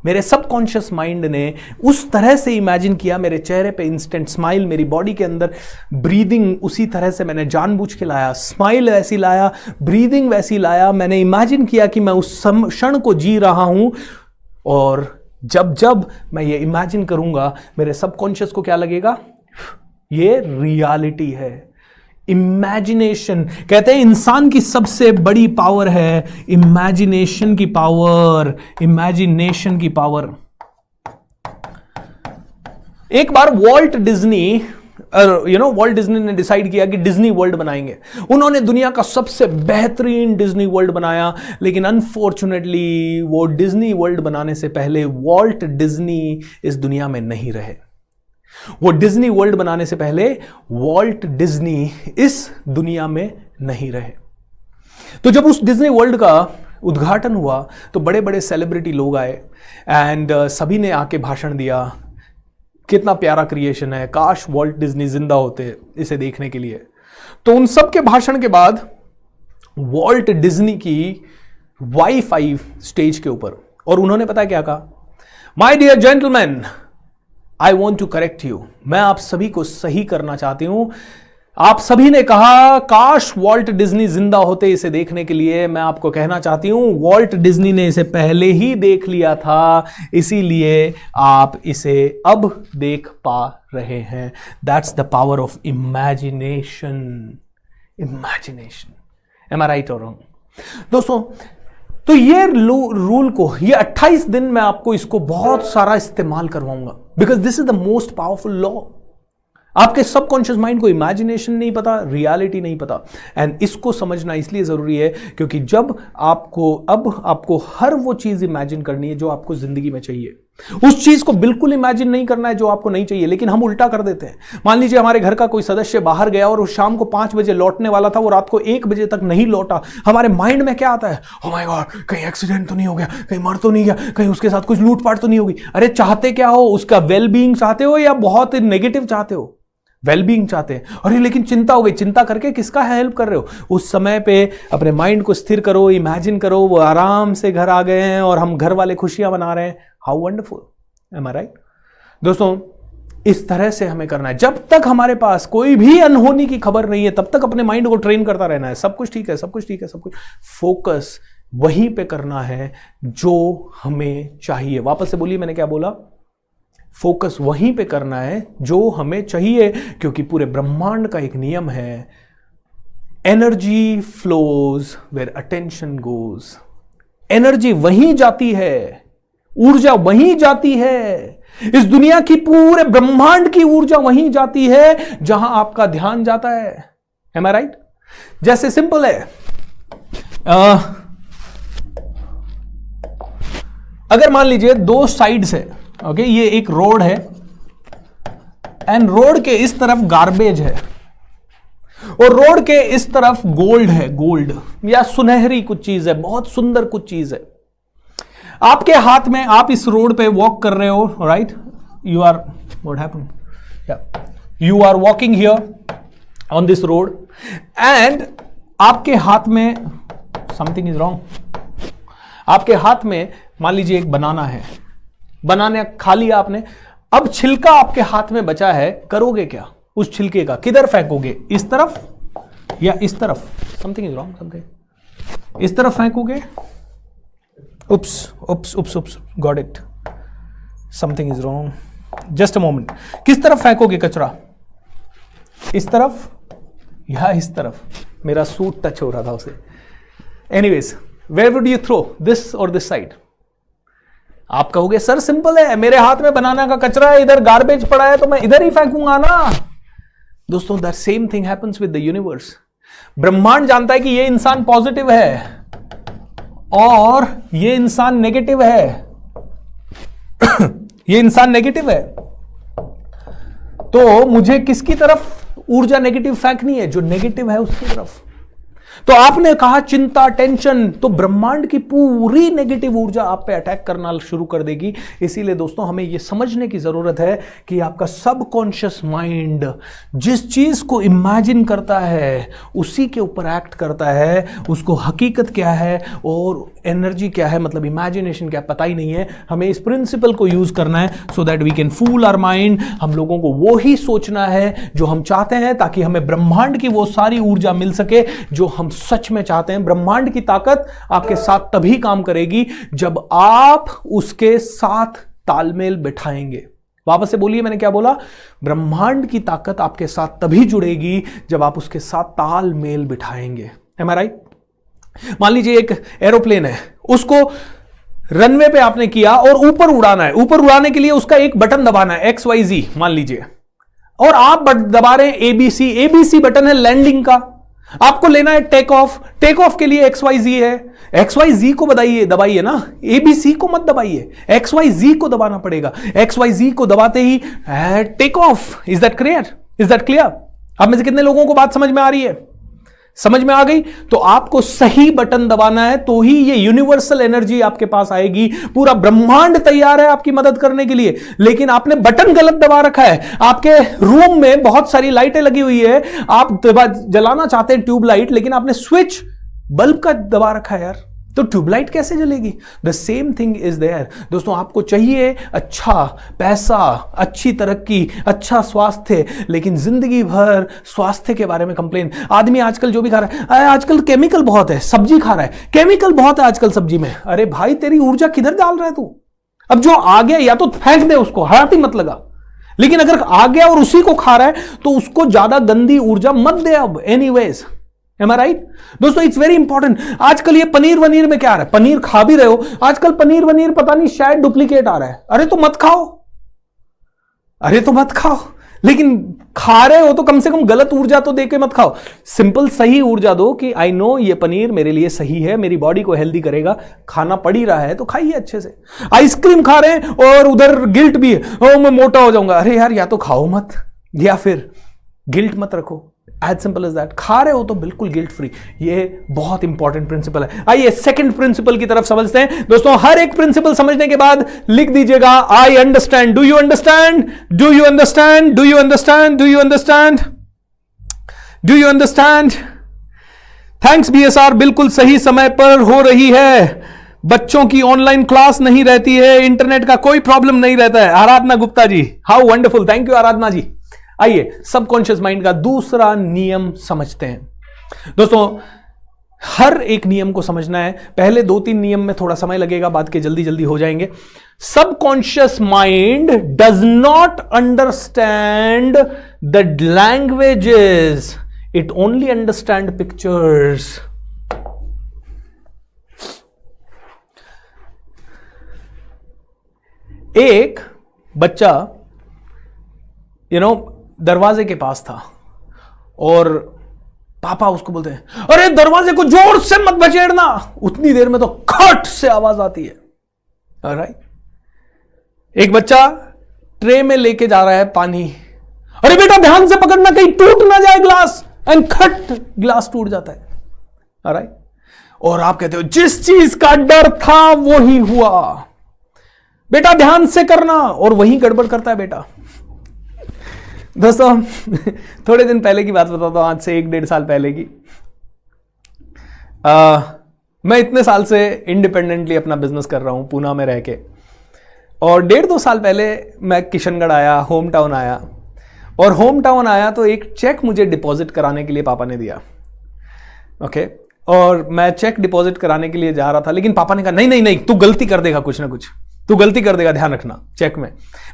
मेरे सबकॉन्शियस माइंड ने उस तरह से इमेजिन किया, मेरे चेहरे पे इंस्टेंट स्माइल, मेरी बॉडी के अंदर ब्रीदिंग उसी तरह से मैंने जानबूझ के लाया, स्माइल वैसी लाया, ब्रीदिंग वैसी लाया। मैंने इमेजिन किया कि मैं उस क्षण को जी रहा हूं, और जब जब मैं ये इमेजिन करूंगा, मेरे सबकॉन्शियस को क्या लगेगा? ये रियलिटी है। इमेजिनेशन, कहते हैं इंसान की सबसे बड़ी पावर है इमेजिनेशन की पावर, इमेजिनेशन की पावर। एक बार वॉल्ट डिज्नी ने डिसाइड किया कि डिज्नी वर्ल्ड बनाएंगे। उन्होंने दुनिया का सबसे बेहतरीन डिज्नी वर्ल्ड बनाया, लेकिन अनफॉर्चुनेटली वो डिज्नी वर्ल्ड बनाने से पहले वॉल्ट डिज्नी इस दुनिया में नहीं रहे। वो डिज्नी वर्ल्ड बनाने से पहले वॉल्ट डिज्नी इस दुनिया में नहीं रहे। तो जब उस डिज्नी वर्ल्ड का उद्घाटन हुआ तो बड़े बड़े सेलिब्रिटी लोग आए, एंड सभी ने आके भाषण दिया, कितना प्यारा क्रिएशन है, काश वॉल्ट डिज्नी जिंदा होते इसे देखने के लिए। तो उन सब के भाषण के बाद वॉल्ट डिज्नी की वाइफ आई स्टेज के ऊपर, और उन्होंने पता क्या कहा? My dear gentleman, I want to correct you. मैं आप सभी को सही करना चाहती हूं। आप सभी ने कहा काश वॉल्ट डिज्नी जिंदा होते इसे देखने के लिए। मैं आपको कहना चाहती हूं, वॉल्ट डिज्नी ने इसे पहले ही देख लिया था, इसीलिए आप इसे अब देख पा रहे हैं। That's the power of imagination. Imagination, am I right और रॉन्ग? दोस्तों, तो ये रूल को, ये 28 दिन में आपको इसको बहुत सारा इस्तेमाल करवाऊंगा, because this is the most powerful law. आपके सबकॉन्शियस माइंड को इमेजिनेशन नहीं पता, रियलिटी नहीं पता, एंड इसको समझना इसलिए जरूरी है क्योंकि जब आपको हर वो चीज इमेजिन करनी है जो आपको जिंदगी में चाहिए। उस चीज को बिल्कुल इमेजिन नहीं करना है जो आपको नहीं चाहिए, लेकिन हम उल्टा कर देते हैं। मान लीजिए हमारे घर का कोई सदस्य बाहर गया और वो शाम को 5 बजे लौटने वाला था, वो रात को 1 बजे तक नहीं लौटा। हमारे माइंड में क्या आता है? ओह माय गॉड, कहीं एक्सीडेंट तो नहीं हो गया, कहीं मर तो नहीं गया, कहीं उसके साथ कुछ लूटपाट तो नहीं होगी। अरे चाहते क्या हो? उसका वेलबींग चाहते हो या बहुत नेगेटिव चाहते हो? वेलबींग चाहते हैं। अरे लेकिन चिंता हो गई, चिंता करके किसका हेल्प कर रहे हो? उस समय पे अपने माइंड को स्थिर करो, इमेजिन करो वो आराम से घर आ गए हैं और हम घर वाले खुशियां मना रहे हैं। How wonderful, am I right? दोस्तों, इस तरह से हमें करना है। जब तक हमारे पास कोई भी अनहोनी की खबर नहीं है, तब तक अपने माइंड को ट्रेन करता रहना है। सब कुछ ठीक है, सब कुछ ठीक है, सब कुछ। फोकस वहीं पे करना है जो हमें चाहिए। वापस से बोलिए, मैंने क्या बोला? फोकस वहीं पे करना है जो हमें चाहिए, क्योंकि पूरे ब्रह्मांड का एक नियम है, energy flows where attention goes. Energy वहीं जाती है, ऊर्जा वहीं जाती है। इस दुनिया की, पूरे ब्रह्मांड की ऊर्जा वहीं जाती है जहां आपका ध्यान जाता है। M I right? जैसे सिंपल है, अगर मान लीजिए 2 साइड्स है, ओके, ये एक रोड है, एंड रोड के इस तरफ गार्बेज है और रोड के इस तरफ गोल्ड है, गोल्ड या सुनहरी कुछ चीज है, बहुत सुंदर कुछ चीज है। आपके हाथ में, आप इस रोड पे वॉक कर रहे हो, right? You are, what happened? You are walking here on this road and आपके हाथ में समथिंग इज रॉन्ग। आपके हाथ में मान लीजिए एक बनाना है, बनाना खा लिया आपने, अब छिलका आपके हाथ में बचा है, करोगे क्या उस छिलके का? किधर फेंकोगे? इस तरफ या इस तरफ? समथिंग इज रॉन्ग, समथिंग इस तरफ फेंकोगे? Oops oops oops oops, got it, something is wrong, just a moment. किस तरफ फेंकोगे कचरा? इस तरफ या इस तरफ? मेरा सूट टच हो रहा था उसे। Anyways, where would you throw, this और दिस साइड? आप कहोगे सर सिंपल है, मेरे हाथ में बनाना का कचरा है, इधर गार्बेज पड़ा है तो मैं इधर ही फेंकूंगा ना। दोस्तों, the same thing happens with the universe. ब्रह्मांड जानता है कि ये इंसान पॉजिटिव है और ये इंसान नेगेटिव है। ये इंसान नेगेटिव है, तो मुझे किसकी तरफ ऊर्जा नेगेटिव फेंकनी है? जो नेगेटिव है उसकी तरफ। तो आपने कहा चिंता, टेंशन, तो ब्रह्मांड की पूरी नेगेटिव ऊर्जा आप पे अटैक करना शुरू कर देगी। इसीलिए दोस्तों, हमें यह समझने की जरूरत है कि आपका सबकॉन्शियस माइंड जिस चीज को इमेजिन करता है उसी के ऊपर एक्ट करता है। उसको हकीकत क्या है और एनर्जी क्या है, मतलब इमेजिनेशन क्या, पता ही नहीं है। हमें इस प्रिंसिपल को यूज करना है so that we can fool our mind. हम लोगों को वो ही सोचना है जो हम चाहते हैं, ताकि हमें ब्रह्मांड की वो सारी ऊर्जा मिल सके जो हम सच में चाहते हैं। ब्रह्मांड की ताकत आपके साथ तभी काम करेगी जब आप उसके साथ तालमेल बिठाएंगे। वापस से बोलिए, मैंने क्या बोला? ब्रह्मांड की ताकत आपके साथ तभी जुड़ेगी जब आप उसके साथ तालमेल बिठाएंगे। M I right? मान लीजिए एक एरोप्लेन है, उसको रनवे पे आपने किया और ऊपर उड़ाना है। ऊपर उड़ाने के लिए उसका एक बटन दबाना है, XYZ मान लीजिए, और आप दबा रहे हैं ABC। ABC बटन है लैंडिंग का। आपको लेना है टेक ऑफ। टेक ऑफ के लिए XYZ है, XYZ को दबाइए ना, ABC को मत दबाइए, XYZ को दबाना पड़ेगा। XYZ को दबाते ही take off. Is that clear? Is that clear? आप में से कितने लोगों को बात समझ में आ रही है? समझ में आ गई? तो आपको सही बटन दबाना है, तो ही ये यूनिवर्सल एनर्जी आपके पास आएगी। पूरा ब्रह्मांड तैयार है आपकी मदद करने के लिए, लेकिन आपने बटन गलत दबा रखा है। आपके रूम में बहुत सारी लाइटें लगी हुई है, आप जलाना चाहते हैं ट्यूबलाइट, लेकिन आपने स्विच बल्ब का दबा रखा है यार, तो ट्यूबलाइट कैसे जलेगी? The same thing is there. दोस्तों, आपको चाहिए अच्छा पैसा, अच्छी तरक्की, अच्छा स्वास्थ्य, लेकिन जिंदगी भर स्वास्थ्य के बारे में कंप्लेन। आदमी आजकल जो भी खा रहा है, आजकल केमिकल बहुत है, सब्जी खा रहा है, केमिकल बहुत है आजकल सब्जी में। अरे भाई, तेरी ऊर्जा किधर डाल रहा है तू? अब जो आ गया या तो फेंक दे उसको, हाथ ही मत लगा। लेकिन अगर आ गया और उसी को खा रहा है तो उसको ज्यादा गंदी ऊर्जा मत दे अब। Anyways, Am I right? दोस्तों, इट्स वेरी इंपॉर्टेंट। आजकल ये पनीर वनीर में क्या आ रहा है? पनीर खा भी रहे हो, आजकल पनीर वनीर पता नहीं शायद डुप्लीकेट आ रहा है। अरे तो मत खाओ, अरे तो मत खाओ, लेकिन खा रहे हो तो कम से कम गलत ऊर्जा तो देके मत खाओ। सिंपल सही ऊर्जा दो कि आई नो ये पनीर मेरे लिए सही है, मेरी बॉडी को हेल्दी करेगा, खाना पड़ ही रहा है तो खाइए अच्छे से। आइसक्रीम खा रहे हैं और उधर गिल्ट भी है, ओ मैं मोटा हो जाऊंगा। अरे यार, या तो खाओ मत या फिर गिल्ट मत रखो। As simple as that. खा रहे हो तो बिल्कुल गिल्ट फ्री। ये बहुत इंपॉर्टेंट प्रिंसिपल है। आइए सेकंड प्रिंसिपल की तरफ समझते हैं। दोस्तों, हर एक प्रिंसिपल समझने के बाद लिख दीजिएगा I understand. Do you understand? Do you understand? Do you understand? Do you understand? Do you understand? Thanks BSR, बिल्कुल सही समय पर हो रही है। बच्चों की ऑनलाइन क्लास नहीं रहती है, इंटरनेट का कोई प्रॉब्लम नहीं रहता है। आराधना Gupta ji, how wonderful, thank you आराधना जी। आइए सबकॉन्शियस माइंड का दूसरा नियम समझते हैं। दोस्तों, हर एक नियम को समझना है। पहले 2-3 नियम में थोड़ा समय लगेगा, बाद के जल्दी जल्दी हो जाएंगे। Subconscious mind does not understand the languages, it only understand pictures. एक बच्चा दरवाजे के पास था और पापा उसको बोलते हैं, अरे दरवाजे को जोर से मत बचेड़ना। उतनी देर में तो खट से आवाज आती है। ऑलराइट? एक बच्चा ट्रे में लेके जा रहा है पानी अरे बेटा ध्यान से पकड़ना कहीं टूट ना जाए ग्लास, एंड खट ग्लास टूट जाता है। ऑलराइट, और आप कहते हो जिस चीज का डर था वो ही हुआ, बेटा ध्यान से करना, और वही गड़बड़ करता है बेटा। दोस्तों थोड़े दिन पहले की बात बताता हूं, आज से 1-1.5 साल पहले की। मैं इतने साल से इंडिपेंडेंटली अपना बिजनेस कर रहा हूं पूना में रह के, और 1.5-2 साल पहले मैं किशनगढ़ आया, होम टाउन आया, और होम टाउन आया तो एक चेक मुझे डिपॉजिट कराने के लिए पापा ने दिया। ओके, और मैं चेक डिपॉजिट कराने के लिए जा रहा था, लेकिन पापा ने कहा नहीं नहीं नहीं, तू गलती कर देगा, कुछ ना कुछ तू गलती कर देगा, ध्यान रखना चेक में।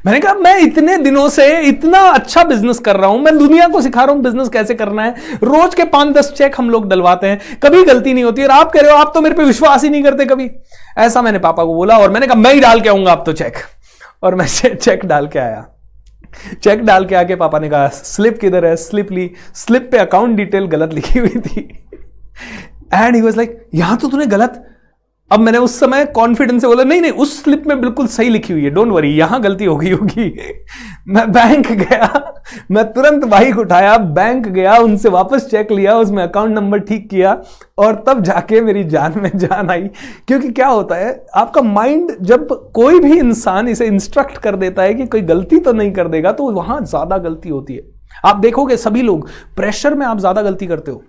मैंने कहा मैं इतने दिनों से इतना अच्छा बिजनेस कर रहा हूं, मैं दुनिया को सिखा रहा हूं बिजनेस कैसे करना है, रोज के 5-10 चेक हम लोग डलवाते हैं, कभी गलती नहीं होती, और आप कह रहे हो आप तो मेरे पे विश्वास ही नहीं करते कभी। ऐसा मैंने पापा को बोला, और मैंने कहा मैं ही डाल के आऊंगा आप तो चेक, और मैं चेक डाल के आया। चेक डाल के आके पापा ने कहा स्लिप किधर है, स्लिप ली, स्लिप पे अकाउंट डिटेल गलत लिखी हुई थी, एंड ही वाज लाइक यहां तो तूने गलत। अब मैंने उस समय कॉन्फिडेंस से बोला नहीं नहीं, उस स्लिप में बिल्कुल सही लिखी हुई है, डोंट वरी, यहां गलती हो गई होगी। मैं बैंक गया, मैं तुरंत बाइक उठाया, बैंक गया, उनसे वापस चेक लिया, उसमें अकाउंट नंबर ठीक किया, और तब जाके मेरी जान में जान आई। क्योंकि क्या होता है, आपका माइंड जब कोई भी इंसान इसे इंस्ट्रक्ट कर देता है कि कोई गलती तो नहीं कर देगा, तो वहां ज्यादा गलती होती है। आप देखोगे सभी लोग प्रेशर में आप ज्यादा गलती करते हो।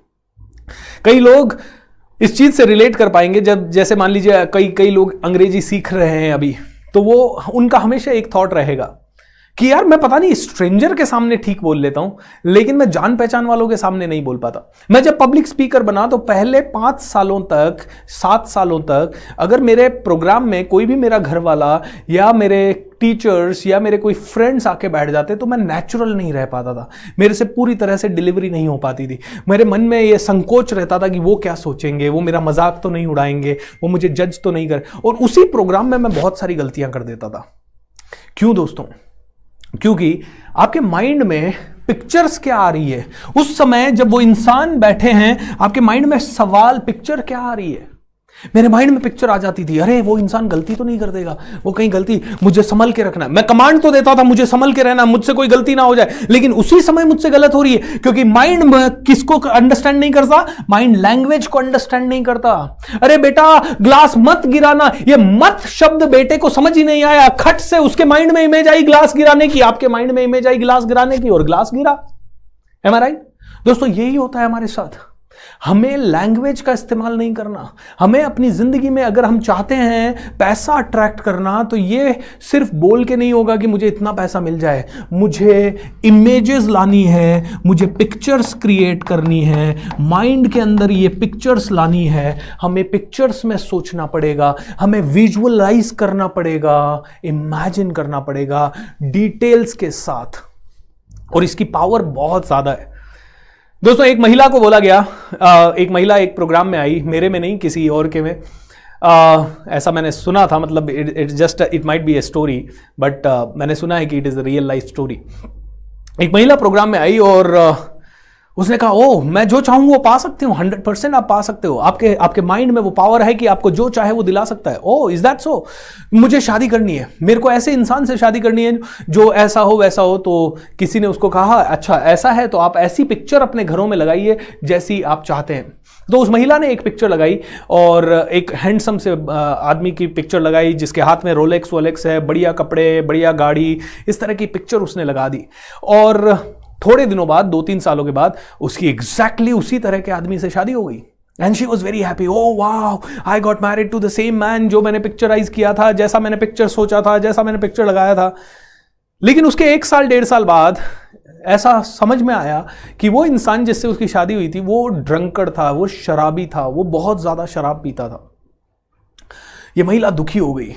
कई लोग इस चीज से रिलेट कर पाएंगे, जब जैसे मान लीजिए कई लोग अंग्रेजी सीख रहे हैं अभी, तो वो उनका हमेशा एक थॉट रहेगा कि यार मैं पता नहीं स्ट्रेंजर के सामने ठीक बोल लेता हूं, लेकिन मैं जान पहचान वालों के सामने नहीं बोल पाता। मैं जब पब्लिक स्पीकर बना तो पहले 5 सालों तक 7 सालों तक अगर मेरे प्रोग्राम में कोई भी मेरा घर वाला या मेरे टीचर्स या मेरे कोई फ्रेंड्स आके बैठ जाते तो मैं नेचुरल नहीं रह पाता था, मेरे से पूरी तरह से डिलीवरी नहीं हो पाती थी। मेरे मन में ये संकोच रहता था कि वो क्या सोचेंगे, वो मेरा मजाक तो नहीं उड़ाएंगे, वो मुझे जज तो नहीं कर, और उसी प्रोग्राम में मैं बहुत सारी गलतियां कर देता था। क्यों दोस्तों? क्योंकि आपके माइंड में पिक्चर्स क्या आ रही है, उस समय जब वो इंसान बैठे हैं आपके माइंड में सवाल, पिक्चर क्या आ रही है। मेरे माइंड में पिक्चर आ जाती थी, अरे वो इंसान गलती तो नहीं कर देगा, वो कहीं गलती, मुझे संभल के रखना है। मैं कमांड तो देता था मुझे संभल के रहना, मुझसे कोई गलती ना हो जाए, लेकिन उसी समय मुझसे गलत हो रही है, क्योंकि माइंड किसको अंडरस्टैंड नहीं करता, माइंड लैंग्वेज को अंडरस्टैंड नहीं करता। अरे बेटा ग्लास मत गिराना, ये मत शब्द बेटे को समझ ही नहीं आया, खट से उसके माइंड में इमेज आई ग्लास गिराने की, आपके माइंड में इमेज आई ग्लास गिराने की, और ग्लास गिरा। M I right? दोस्तों यही होता है हमारे साथ। हमें लैंग्वेज का इस्तेमाल नहीं करना। हमें अपनी जिंदगी में अगर हम चाहते हैं पैसा अट्रैक्ट करना, तो ये सिर्फ बोल के नहीं होगा कि मुझे इतना पैसा मिल जाए, मुझे इमेजेस लानी है, मुझे पिक्चर्स क्रिएट करनी है, माइंड के अंदर ये पिक्चर्स लानी है, हमें पिक्चर्स में सोचना पड़ेगा, हमें विजुअलाइज करना पड़ेगा, इमेजिन करना पड़ेगा डिटेल्स के साथ, और इसकी पावर बहुत ज्यादा है। दोस्तों एक महिला को बोला गया, एक महिला एक प्रोग्राम में आई, मेरे में नहीं किसी और के में, ऐसा मैंने सुना था, मतलब it might be a story, but मैंने सुना है कि it is a real life story. एक महिला प्रोग्राम में आई और उसने कहा ओह मैं जो चाहूं वो पा सकती हूँ, 100% आप पा सकते हो, आपके माइंड में वो पावर है कि आपको जो चाहे वो दिला सकता है। Oh is that so? मुझे शादी करनी है, मेरे को ऐसे इंसान से शादी करनी है जो ऐसा हो वैसा हो। तो किसी ने उसको कहा अच्छा ऐसा है तो आप ऐसी पिक्चर अपने घरों में लगाइए जैसी आप चाहते हैं। तो उस महिला ने एक पिक्चर लगाई और एक हैंडसम से आदमी की पिक्चर लगाई जिसके हाथ में रोलेक्स वोलेक्स है, बढ़िया कपड़े, बढ़िया गाड़ी, इस तरह की पिक्चर उसने लगा दी। और थोड़े दिनों बाद, 2-3 सालों के बाद, उसकी एग्जैक्टली उसी तरह के आदमी से शादी हो गई। And she was very happy, oh वाह I got married to the same man, जो मैंने पिक्चराइज किया था, जैसा मैंने पिक्चर सोचा था, जैसा मैंने पिक्चर लगाया था। लेकिन उसके 1 साल 1.5 साल बाद ऐसा समझ में आया कि वो इंसान जिससे उसकी शादी हुई थी वो ड्रंकर्ड था, वो शराबी था, वो बहुत ज्यादा शराब पीता था। ये महिला दुखी हो गई,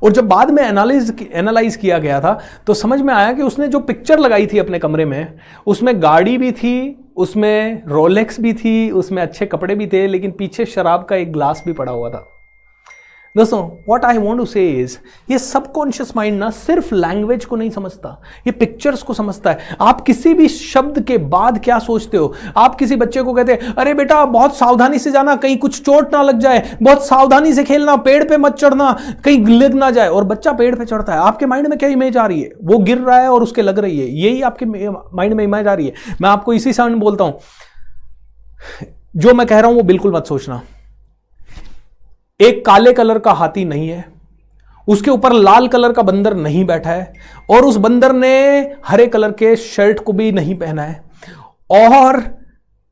और जब बाद में एनालाइज किया गया था तो समझ में आया कि उसने जो पिक्चर लगाई थी अपने कमरे में, उसमें गाड़ी भी थी, उसमें रोलेक्स भी थी, उसमें अच्छे कपड़े भी थे, लेकिन पीछे शराब का एक ग्लास भी पड़ा हुआ था। दोस्तों व्हाट आई वांट टू से इज, ये सबकॉन्शियस माइंड ना सिर्फ लैंग्वेज को नहीं समझता, ये पिक्चर्स को समझता है। आप किसी भी शब्द के बाद क्या सोचते हो, आप किसी बच्चे को कहते हैं अरे बेटा बहुत सावधानी से जाना, कहीं कुछ चोट ना लग जाए, बहुत सावधानी से खेलना, पेड़ पे मत चढ़ना, कहीं लग ना जाए, और बच्चा पेड़ पे चढ़ता है। आपके माइंड में क्या इमेज आ रही है, वो गिर रहा है और उसके लग रही है, यही आपके माइंड में इमेज आ रही है। मैं आपको इसी साउंड बोलता हूं, जो मैं कह रहा हूं वो बिल्कुल मत सोचना। एक काले कलर का हाथी नहीं है, उसके ऊपर लाल कलर का बंदर नहीं बैठा है, और उस बंदर ने हरे कलर के शर्ट को भी नहीं पहना है, और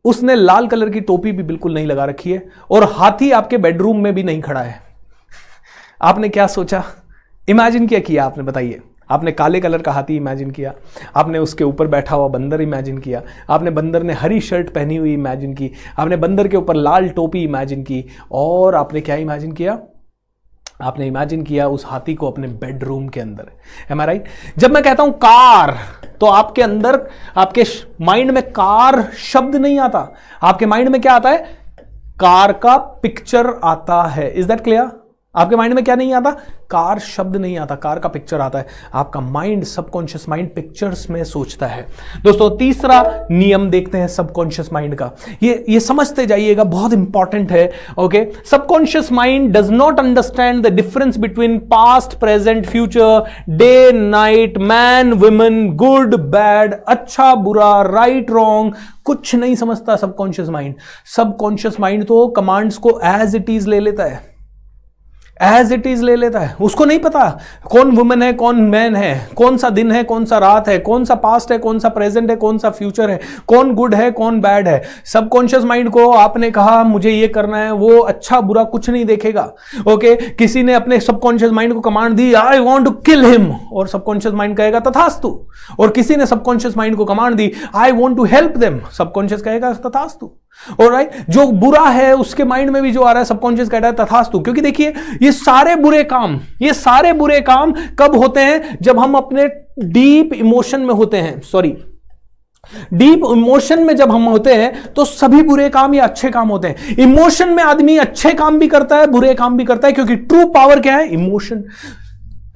उसने लाल कलर की टोपी भी बिल्कुल नहीं लगा रखी है, और हाथी आपके बेडरूम में भी नहीं खड़ा है। आपने क्या सोचा, इमेजिन क्या किया आपने, बताइए। आपने काले कलर का हाथी इमेजिन किया, आपने उसके ऊपर बैठा हुआ बंदर इमेजिन किया, आपने बंदर ने हरी शर्ट पहनी हुई इमेजिन की, आपने बंदर के ऊपर लाल टोपी इमेजिन की, और आपने क्या इमेजिन किया, आपने इमेजिन किया उस हाथी को अपने बेडरूम के अंदर। M I right? जब मैं कहता हूं कार, तो आपके अंदर, आपके माइंड में कार शब्द नहीं आता, आपके माइंड में क्या आता है, कार का पिक्चर आता है। Is that clear? आपके माइंड में क्या नहीं आता, कार शब्द नहीं आता, कार का पिक्चर आता है। आपका माइंड, सबकॉन्शियस माइंड पिक्चर्स में सोचता है। दोस्तों तीसरा नियम देखते हैं सबकॉन्शियस माइंड का, ये समझते जाइएगा, बहुत इंपॉर्टेंट है। Okay, subconscious mind does not understand the difference between past, present, future, day, night, man, women, good, bad, अच्छा, बुरा, राइट, रॉन्ग, कुछ नहीं समझता सबकॉन्शियस माइंड। सबकॉन्शियस माइंड तो कमांड्स को एज इट इज ले लेता है, एज इट इज ले लेता है। उसको नहीं पता कौन वुमेन है, कौन मैन है, कौन सा दिन है, कौन सा रात है, कौन सा पास्ट है, कौन सा प्रेजेंट है, कौन सा फ्यूचर है, कौन गुड है, कौन बैड है। सबकॉन्शियस माइंड को आपने कहा मुझे ये करना है, वो अच्छा बुरा कुछ नहीं देखेगा। ओके, किसी ने अपने सबकॉन्शियस माइंड को कमांड दी I want to kill him, और सबकॉन्शियस माइंड कहेगा तथास्तु। और किसी ने सबकॉन्शियस माइंड को कमांड दी I want to help them, subconscious कहेगा तथास्तु। ऑलराइट, जो बुरा है उसके माइंड में भी जो आ रहा है सबकॉन्शियस कहता है तथास्तु। क्योंकि देखिए ये सारे बुरे काम कब होते हैं, जब हम अपने डीप इमोशन में होते हैं। सॉरी, डीप इमोशन में जब हम होते हैं तो सभी बुरे काम या अच्छे काम होते हैं। इमोशन में आदमी अच्छे काम भी करता है, बुरे काम भी करता है, क्योंकि ट्रू पावर क्या है, इमोशन।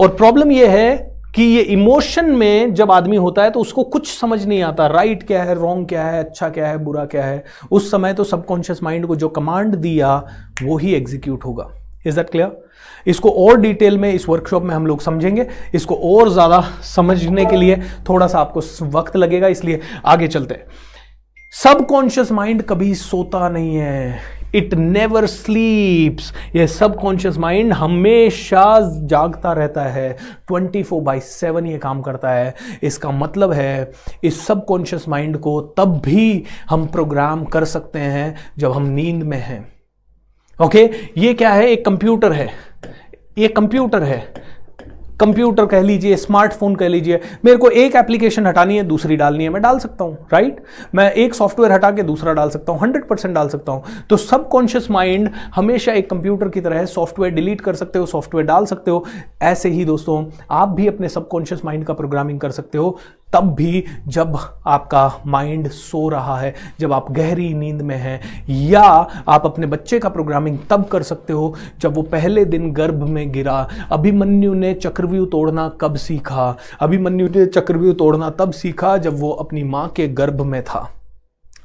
और प्रॉब्लम यह है कि ये इमोशन में जब आदमी होता है तो उसको कुछ समझ नहीं आता, राइट क्या है, रॉन्ग क्या है, अच्छा क्या है, बुरा क्या है। उस समय तो सबकॉन्शियस माइंड को जो कमांड दिया वो ही एग्जीक्यूट होगा। Is that clear? इसको और डिटेल में इस वर्कशॉप में हम लोग समझेंगे। इसको और ज्यादा समझने के लिए थोड़ा सा आपको वक्त लगेगा, इसलिए आगे चलते हैं। सबकॉन्शियस माइंड कभी सोता नहीं है, इट नेवर स्लीप्स। ये सबकॉन्शियस माइंड हमेशा जागता रहता है, 24/7 ये काम करता है। इसका मतलब है इस सबकॉन्शियस माइंड को तब भी हम प्रोग्राम कर सकते हैं जब हम नींद में हैं। ओके, ये क्या है, एक कंप्यूटर है, ये कंप्यूटर है, कंप्यूटर कह लीजिए, स्मार्टफोन कह लीजिए। मेरे को एक एप्लीकेशन हटानी है, दूसरी डालनी है, मैं डाल सकता हूं, राइट? मैं एक सॉफ्टवेयर हटा के दूसरा डाल सकता हूं, 100% डाल सकता हूं। तो सबकॉन्शियस माइंड हमेशा एक कंप्यूटर की तरह है, सॉफ्टवेयर डिलीट कर सकते हो, सॉफ्टवेयर डाल सकते हो। ऐसे ही दोस्तों आप भी अपने सबकॉन्शियस माइंड का प्रोग्रामिंग कर सकते हो, तब भी जब आपका माइंड सो रहा है, जब आप गहरी नींद में हैं। या आप अपने बच्चे का प्रोग्रामिंग तब कर सकते हो जब वो पहले दिन गर्भ में गिरा। अभिमन्यु ने चक्रव्यूह तोड़ना कब सीखा? अभिमन्यु ने चक्रव्यूह तोड़ना तब सीखा जब वो अपनी मां के गर्भ में था।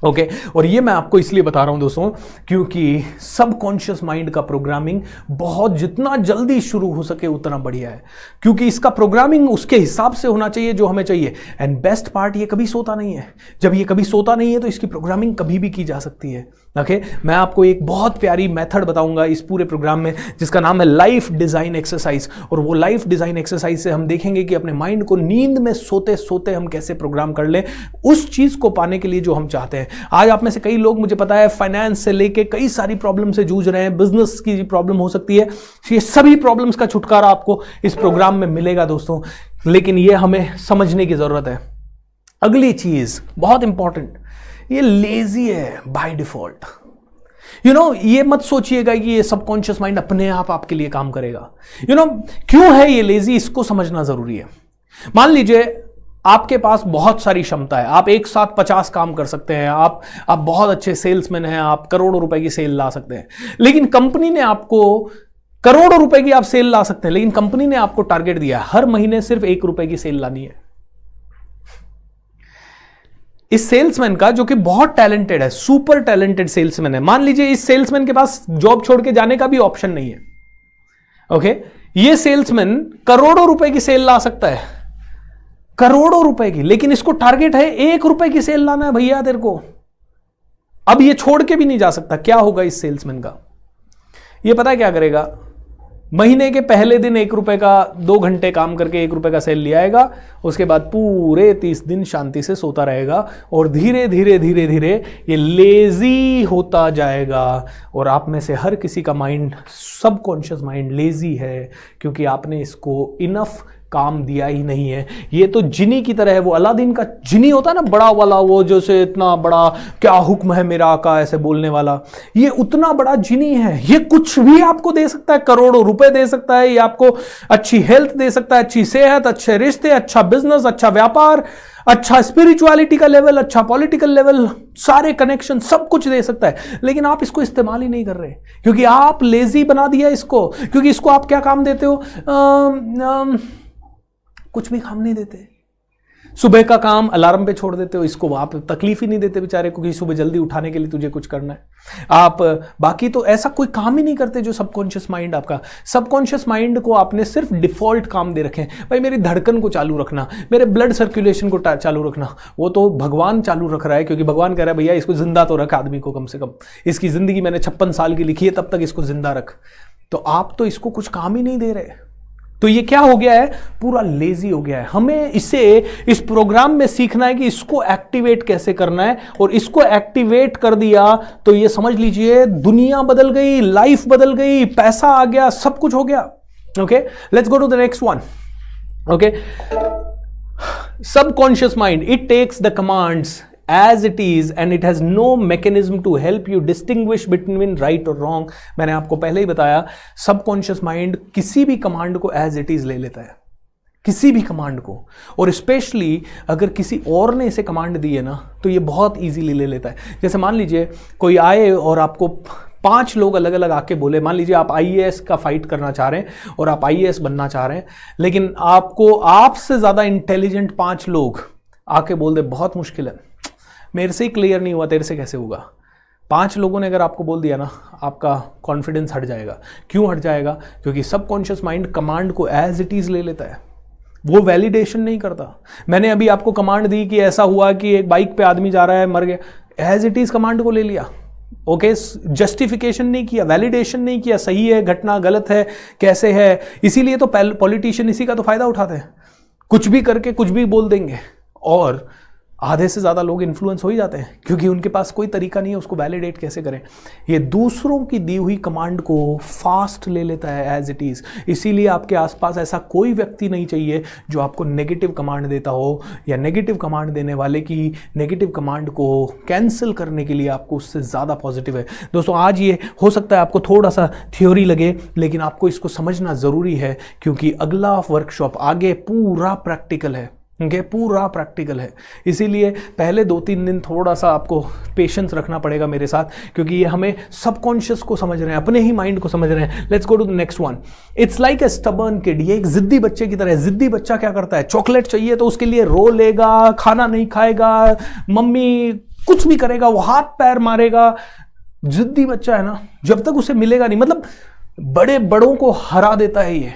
ओके, और ये मैं आपको इसलिए बता रहा हूं दोस्तों क्योंकि सबकॉन्शियस माइंड का प्रोग्रामिंग बहुत जितना जल्दी शुरू हो सके उतना बढ़िया है, क्योंकि इसका प्रोग्रामिंग उसके हिसाब से होना चाहिए जो हमें चाहिए। एंड बेस्ट पार्ट, ये कभी सोता नहीं है। जब ये कभी सोता नहीं है तो इसकी प्रोग्रामिंग कभी भी की जा सकती है। ओके, मैं आपको एक बहुत प्यारी मेथड बताऊंगा इस पूरे प्रोग्राम में जिसका नाम है लाइफ डिजाइन एक्सरसाइज। और वो लाइफ डिजाइन एक्सरसाइज से हम देखेंगे कि अपने माइंड को नींद में सोते सोते हम कैसे प्रोग्राम कर लें उस चीज को पाने के लिए जो हम चाहते हैं। आज आप में से कई लोग, मुझे पता है, फाइनेंस से लेके कई सारी प्रॉब्लम से जूझ रहे हैं, बिजनेस की प्रॉब्लम हो सकती है। ये सभी प्रॉब्लम्स का छुटकारा आपको इस प्रोग्राम में मिलेगा दोस्तों, लेकिन ये हमें समझने की जरूरत है। अगली चीज बहुत इंपॉर्टेंट, ये लेजी है बाय डिफॉल्ट। ये मत सोचिएगा कि ये सबकॉन्शियस माइंड अपने आप आपके लिए काम करेगा। क्यों है ये लेजी, इसको समझना जरूरी है। मान लीजिए आपके पास बहुत सारी क्षमता है, आप एक साथ 50 काम कर सकते हैं, आप बहुत अच्छे सेल्समैन हैं, आप करोड़ों रुपए की सेल ला सकते हैं, लेकिन कंपनी ने आपको करोड़ों रुपए की आप सेल ला सकते हैं, लेकिन कंपनी ने आपको टारगेट दिया है हर महीने सिर्फ 1 रुपए की सेल लानी है। इस सेल्समैन का, जो कि बहुत टैलेंटेड है, सुपर टैलेंटेड सेल्समैन है, मान लीजिए इस सेल्समैन के पास जॉब छोड़ के जाने का भी ऑप्शन नहीं है, ओके, ये सेल्समैन करोड़ों रुपए की सेल ला सकता है, करोड़ों रुपए की, लेकिन इसको टारगेट है 1 रुपए की सेल लाना है भैया तेरे को। अब ये छोड़ के भी नहीं जा सकता। क्या होगा इस सेल्समैन का? ये पता है क्या करेगा? महीने के पहले दिन 1 रुपए का 2 घंटे काम करके 1 रुपए का सेल ले आएगा, उसके बाद पूरे 30 दिन शांति से सोता रहेगा और धीरे धीरे धीरे धीरे ये लेजी होता जाएगा। और आप में से हर किसी का माइंड, सबकॉन्शियस माइंड लेजी है, क्योंकि आपने इसको इनफ काम दिया ही नहीं है। ये तो जिनी की तरह है, वो अलादीन का जिनी होता है ना, बड़ा वाला, वो जैसे इतना बड़ा, क्या हुक्म है मेरा आका, ऐसे बोलने वाला, ये उतना बड़ा जिनी है। ये कुछ भी आपको दे सकता है, करोड़ों रुपए दे सकता है, ये आपको अच्छी हेल्थ दे सकता है, अच्छी सेहत, अच्छे रिश्ते, अच्छा बिजनेस, अच्छा व्यापार, अच्छा स्पिरिचुअलिटी का लेवल, अच्छा पॉलिटिकल लेवल, सारे कनेक्शन, सब कुछ दे सकता है। लेकिन आप इसको इस्तेमाल ही नहीं कर रहे, क्योंकि आप लेजी बना दिया इसको। क्योंकि इसको आप क्या काम देते हो? कुछ भी काम नहीं देते। सुबह का काम अलार्म पे छोड़ देते हो, इसको आप तकलीफ ही नहीं देते बेचारे को कि सुबह जल्दी उठाने के लिए तुझे कुछ करना है। आप बाकी तो ऐसा कोई काम ही नहीं करते जो सबकॉन्शियस माइंड आपका, सबकॉन्शियस माइंड को आपने सिर्फ डिफॉल्ट काम दे रखे हैं। भाई मेरी धड़कन को चालू रखना, मेरे ब्लड सर्कुलेशन को चालू रखना, वो तो भगवान चालू रख रहा है, क्योंकि भगवान कह रहा है भैया इसको जिंदा तो रख, आदमी को कम से कम, इसकी जिंदगी मैंने 56 साल की लिखी है, तब तक इसको जिंदा रख। तो आप तो इसको कुछ काम ही नहीं दे रहे। तो ये क्या हो गया है? पूरा लेजी हो गया है। हमें इसे इस प्रोग्राम में सीखना है कि इसको एक्टिवेट कैसे करना है, और इसको एक्टिवेट कर दिया तो ये समझ लीजिए दुनिया बदल गई, लाइफ बदल गई, पैसा आ गया, सब कुछ हो गया। Okay, let's go to the next one. Okay, subconscious mind, it takes the commands as it is and it has no mechanism to help you distinguish between right or wrong। मैंने आपको पहले ही बताया, सबकॉन्शियस माइंड किसी भी command को as it is ले लेता है, किसी भी कमांड को, और स्पेशली अगर किसी और ने इसे कमांड दी है ना, तो ये बहुत इजीली ले लेता है। जैसे मान लीजिए कोई आए और आपको 5 लोग अलग अलग आके बोले, मान लीजिए आप IAS का फाइट करना चाह रहे हैं और आप IAS बनना चाह रहे हैं, लेकिन आपको आपसे ज्यादा इंटेलिजेंट 5 लोग आके बोल दे बहुत मुश्किल है, मेरे से ही क्लियर नहीं हुआ, तेरे से कैसे होगा। 5 लोगों ने अगर आपको बोल दिया ना, आपका कॉन्फिडेंस हट जाएगा। क्यों हट जाएगा? क्योंकि सबकॉन्शियस माइंड कमांड को एज इट इज ले लेता है, वो वैलिडेशन नहीं करता। मैंने अभी आपको कमांड दी कि ऐसा हुआ कि एक बाइक पे आदमी जा रहा है, मर गया, एज इट इज कमांड को ले लिया। ओके, जस्टिफिकेशन नहीं किया, वैलिडेशन नहीं किया, सही है घटना, गलत है, कैसे है। इसीलिए तो पॉलिटिशियन इसी का तो फायदा उठाते हैं, कुछ भी करके कुछ भी बोल देंगे, और आधे से ज़्यादा लोग इन्फ्लुएंस हो ही जाते हैं, क्योंकि उनके पास कोई तरीका नहीं है उसको वैलिडेट कैसे करें। ये दूसरों की दी हुई कमांड को फास्ट ले लेता है एज इट इज़। इसीलिए आपके आसपास ऐसा कोई व्यक्ति नहीं चाहिए जो आपको नेगेटिव कमांड देता हो, या नेगेटिव कमांड देने वाले की नेगेटिव कमांड को कैंसिल करने के लिए आपको उससे ज़्यादा पॉजिटिव है। दोस्तों, आज ये हो सकता है आपको थोड़ा सा थ्योरी लगे, लेकिन आपको इसको समझना ज़रूरी है, क्योंकि अगला वर्कशॉप आगे पूरा प्रैक्टिकल है। ओके, पूरा प्रैक्टिकल है। इसीलिए पहले 2-3 दिन थोड़ा सा आपको पेशेंस रखना पड़ेगा मेरे साथ, क्योंकि ये हमें सबकॉन्शियस को समझ रहे हैं, अपने ही माइंड को समझ रहे हैं। Let's go to the next one. It's like a stubborn kid. ये एक जिद्दी बच्चे की तरह है। जिद्दी बच्चा क्या करता है? चॉकलेट चाहिए तो उसके लिए रो लेगा, खाना नहीं खाएगा, मम्मी कुछ भी करेगा, वो हाथ पैर मारेगा। जिद्दी बच्चा है ना, जब तक उसे मिलेगा नहीं, मतलब बड़े बड़ों को हरा देता है ये।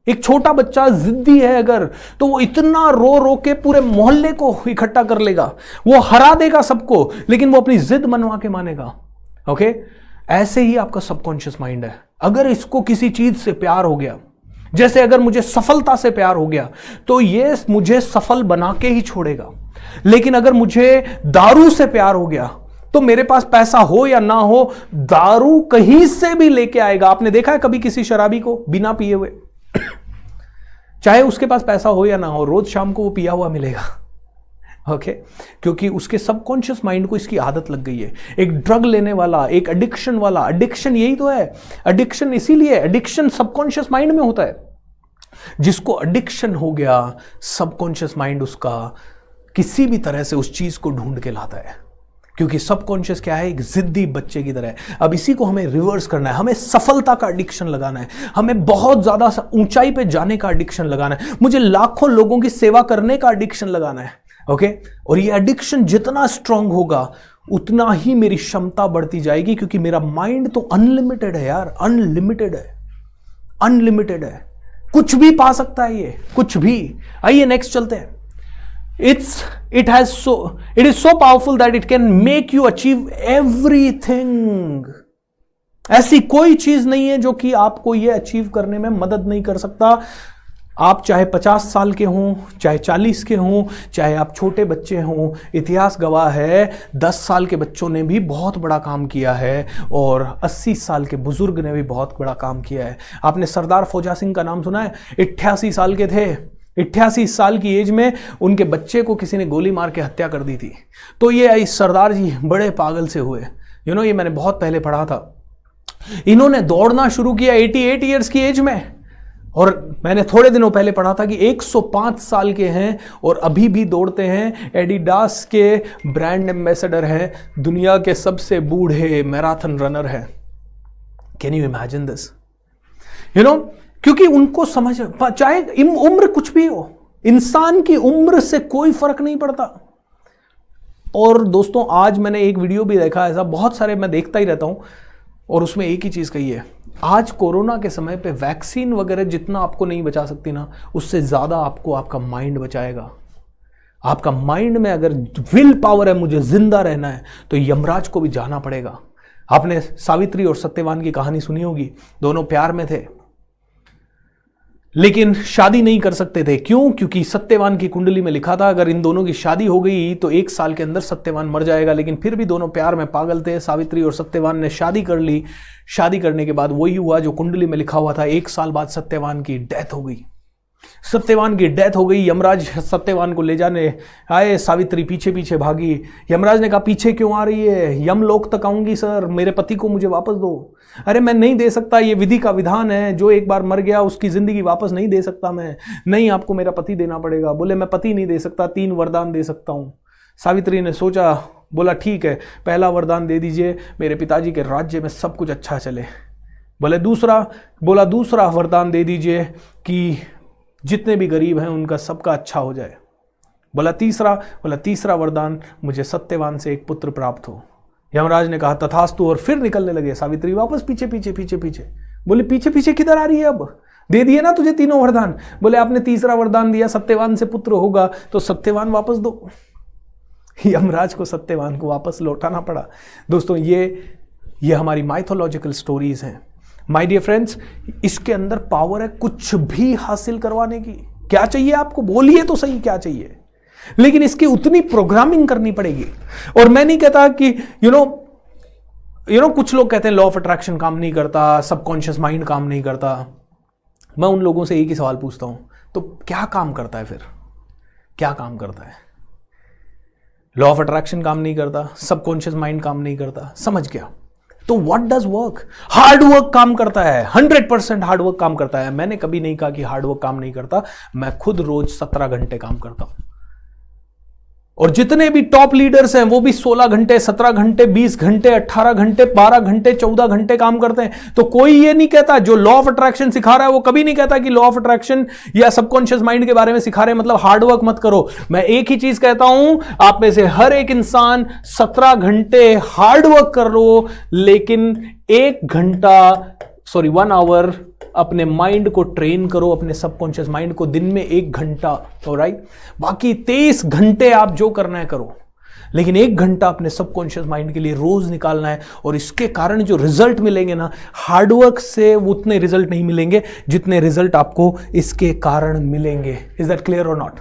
एक छोटा बच्चा जिद्दी है अगर, तो वो इतना रो रो के पूरे मोहल्ले को इकट्ठा कर लेगा, वो हरा देगा सबको, लेकिन वो अपनी जिद मनवा के मानेगा। ओके, ऐसे ही आपका सबकॉन्शियस माइंड है। अगर इसको किसी चीज से प्यार हो गया, जैसे अगर मुझे सफलता से प्यार हो गया, तो ये मुझे सफल बना के ही छोड़ेगा। लेकिन अगर मुझे दारू से प्यार हो गया, तो मेरे पास पैसा हो या ना हो, दारू कहीं से भी लेके आएगा। आपने देखा है कभी किसी शराबी को बिना पिए हुए? चाहे उसके पास पैसा हो या ना हो, रोज शाम को वो पिया हुआ मिलेगा। ओके, क्योंकि उसके सबकॉन्शियस माइंड को इसकी आदत लग गई है। एक ड्रग लेने वाला, एक एडिक्शन वाला, एडिक्शन यही तो है। एडिक्शन इसीलिए, एडिक्शन सबकॉन्शियस माइंड में होता है। जिसको एडिक्शन हो गया, सबकॉन्शियस माइंड उसका किसी भी तरह से उस चीज को ढूंढ के लाता है, क्योंकि सबकॉन्शियस क्या है, एक जिद्दी बच्चे की तरह है। अब इसी को हमें रिवर्स करना है, हमें सफलता का एडिक्शन लगाना है, हमें बहुत ज्यादा ऊंचाई पे जाने का एडिक्शन लगाना है, मुझे लाखों लोगों की सेवा करने का एडिक्शन लगाना है। ओके, और ये एडिक्शन जितना स्ट्रांग होगा उतना ही मेरी क्षमता बढ़ती जाएगी, क्योंकि मेरा माइंड तो अनलिमिटेड है यार, अनलिमिटेड है, अनलिमिटेड है, कुछ भी पा सकता है ये, कुछ भी। आइए नेक्स्ट चलते हैं। it is so powerful that it can make you achieve everything. ऐसी कोई चीज नहीं है जो कि आपको ये अचीव करने में मदद नहीं कर सकता। आप चाहे 50 साल के हों, चाहे 40 के हों, चाहे आप छोटे बच्चे हों, इतिहास गवाह है 10 साल के बच्चों ने भी बहुत बड़ा काम किया है और 80 साल के बुजुर्ग ने भी बहुत बड़ा काम किया है। आपने सरदार फौजा सिंह का नाम सुना है? 88 साल के थे, 88 साल की एज में उनके बच्चे को किसी ने गोली मार के हत्या कर दी थी। तो ये सरदार जी बड़े पागल से हुए, ये मैंने बहुत पहले पढ़ा था। इन्होंने दौड़ना शुरू किया 88 ईयर्स की एज में, और मैंने थोड़े दिनों पहले पढ़ा था कि 105 साल के हैं और अभी भी दौड़ते हैं। एडिडास के ब्रांड एम्बेसडर हैं, दुनिया के सबसे बूढ़े मैराथन रनर हैं। Can you imagine this? क्योंकि उनको समझ, चाहे उम्र कुछ भी हो, इंसान की उम्र से कोई फर्क नहीं पड़ता। और दोस्तों, आज मैंने एक वीडियो भी देखा, ऐसा बहुत सारे मैं देखता ही रहता हूं, और उसमें एक ही चीज कही है, आज कोरोना के समय पे वैक्सीन वगैरह जितना आपको नहीं बचा सकती ना, उससे ज्यादा आपको आपका माइंड बचाएगा। आपका माइंड में अगर विल पावर है, मुझे जिंदा रहना है, तो यमराज को भी जाना पड़ेगा। आपने सावित्री और सत्यवान की कहानी सुनी होगी, दोनों प्यार में थे लेकिन शादी नहीं कर सकते थे। क्यों? क्योंकि सत्यवान की कुंडली में लिखा था अगर इन दोनों की शादी हो गई तो 1 साल के अंदर सत्यवान मर जाएगा। लेकिन फिर भी दोनों प्यार में पागल थे। सावित्री और सत्यवान ने शादी कर ली। शादी करने के बाद वही हुआ जो कुंडली में लिखा हुआ था। 1 साल बाद सत्यवान की डेथ हो गई। सत्यवान की डेथ हो गई। यमराज सत्यवान को ले जाने आए, सावित्री पीछे पीछे भागी। यमराज ने कहा पीछे क्यों आ रही है? यमलोक तक आऊंगी सर, मेरे पति को मुझे वापस दो। अरे मैं नहीं दे सकता, ये विधि का विधान है, जो एक बार मर गया उसकी जिंदगी वापस नहीं दे सकता मैं। नहीं, आपको मेरा पति देना पड़ेगा। बोले मैं पति नहीं दे सकता, 3 वरदान दे सकता हूं। सावित्री ने सोचा, बोला ठीक है, पहला वरदान दे दीजिए, मेरे पिताजी के राज्य में सब कुछ अच्छा चले। बोला दूसरा वरदान दे दीजिए कि जितने भी गरीब हैं उनका सबका अच्छा हो जाए। बोला तीसरा वरदान, मुझे सत्यवान से एक पुत्र प्राप्त हो। यमराज ने कहा तथास्तु, और फिर निकलने लगे। सावित्री वापस पीछे पीछे पीछे पीछे। बोले पीछे पीछे किधर आ रही है? अब दे दिए ना तुझे 3 वरदान। बोले आपने तीसरा वरदान दिया, सत्यवान से पुत्र होगा, तो सत्यवान वापस दो। यमराज को सत्यवान को वापस लौटाना पड़ा। दोस्तों, ये हमारी माइथोलॉजिकल स्टोरीज हैं। माय डियर फ्रेंड्स, इसके अंदर पावर है कुछ भी हासिल करवाने की। क्या चाहिए आपको? बोलिए तो सही क्या चाहिए। लेकिन इसकी उतनी प्रोग्रामिंग करनी पड़ेगी। और मैं नहीं कहता कि कुछ लोग कहते हैं लॉ ऑफ अट्रैक्शन काम नहीं करता, सबकॉन्शियस माइंड काम नहीं करता। मैं उन लोगों से एक ही सवाल पूछता हूं, तो क्या काम करता है? फिर क्या काम करता है? लॉ ऑफ अट्रैक्शन काम नहीं करता, सबकॉन्शियस माइंड काम नहीं करता, समझ गया। तो what does work? Hard work काम करता है। 100% हार्ड वर्क काम करता है। मैंने कभी नहीं कहा कि हार्ड वर्क काम नहीं करता। मैं खुद रोज 17 घंटे काम करता हूं, और जितने भी टॉप लीडर्स हैं वो भी 16 घंटे, 17 घंटे, 20 घंटे, 18 घंटे, 12 घंटे, 14 घंटे काम करते हैं। तो कोई ये नहीं कहता, जो लॉ ऑफ अट्रैक्शन सिखा रहा है वो कभी नहीं कहता कि लॉ ऑफ अट्रैक्शन या सबकॉन्शियस माइंड के बारे में सिखा रहे हैं मतलब हार्ड वर्क मत करो। मैं एक ही चीज कहता हूं, आप में से हर एक इंसान 17 घंटे हार्ड वर्क कर लो, लेकिन 1 आवर अपने माइंड को ट्रेन करो, अपने सबकॉन्शियस माइंड को दिन में 1 घंटा, ऑलराइट। बाकी 23 घंटे आप जो करना है करो, लेकिन 1 घंटा अपने सबकॉन्शियस माइंड के लिए रोज निकालना है। और इसके कारण जो रिजल्ट मिलेंगे ना, हार्डवर्क से उतने रिजल्ट नहीं मिलेंगे जितने रिजल्ट आपको इसके कारण मिलेंगे। Is that clear or not?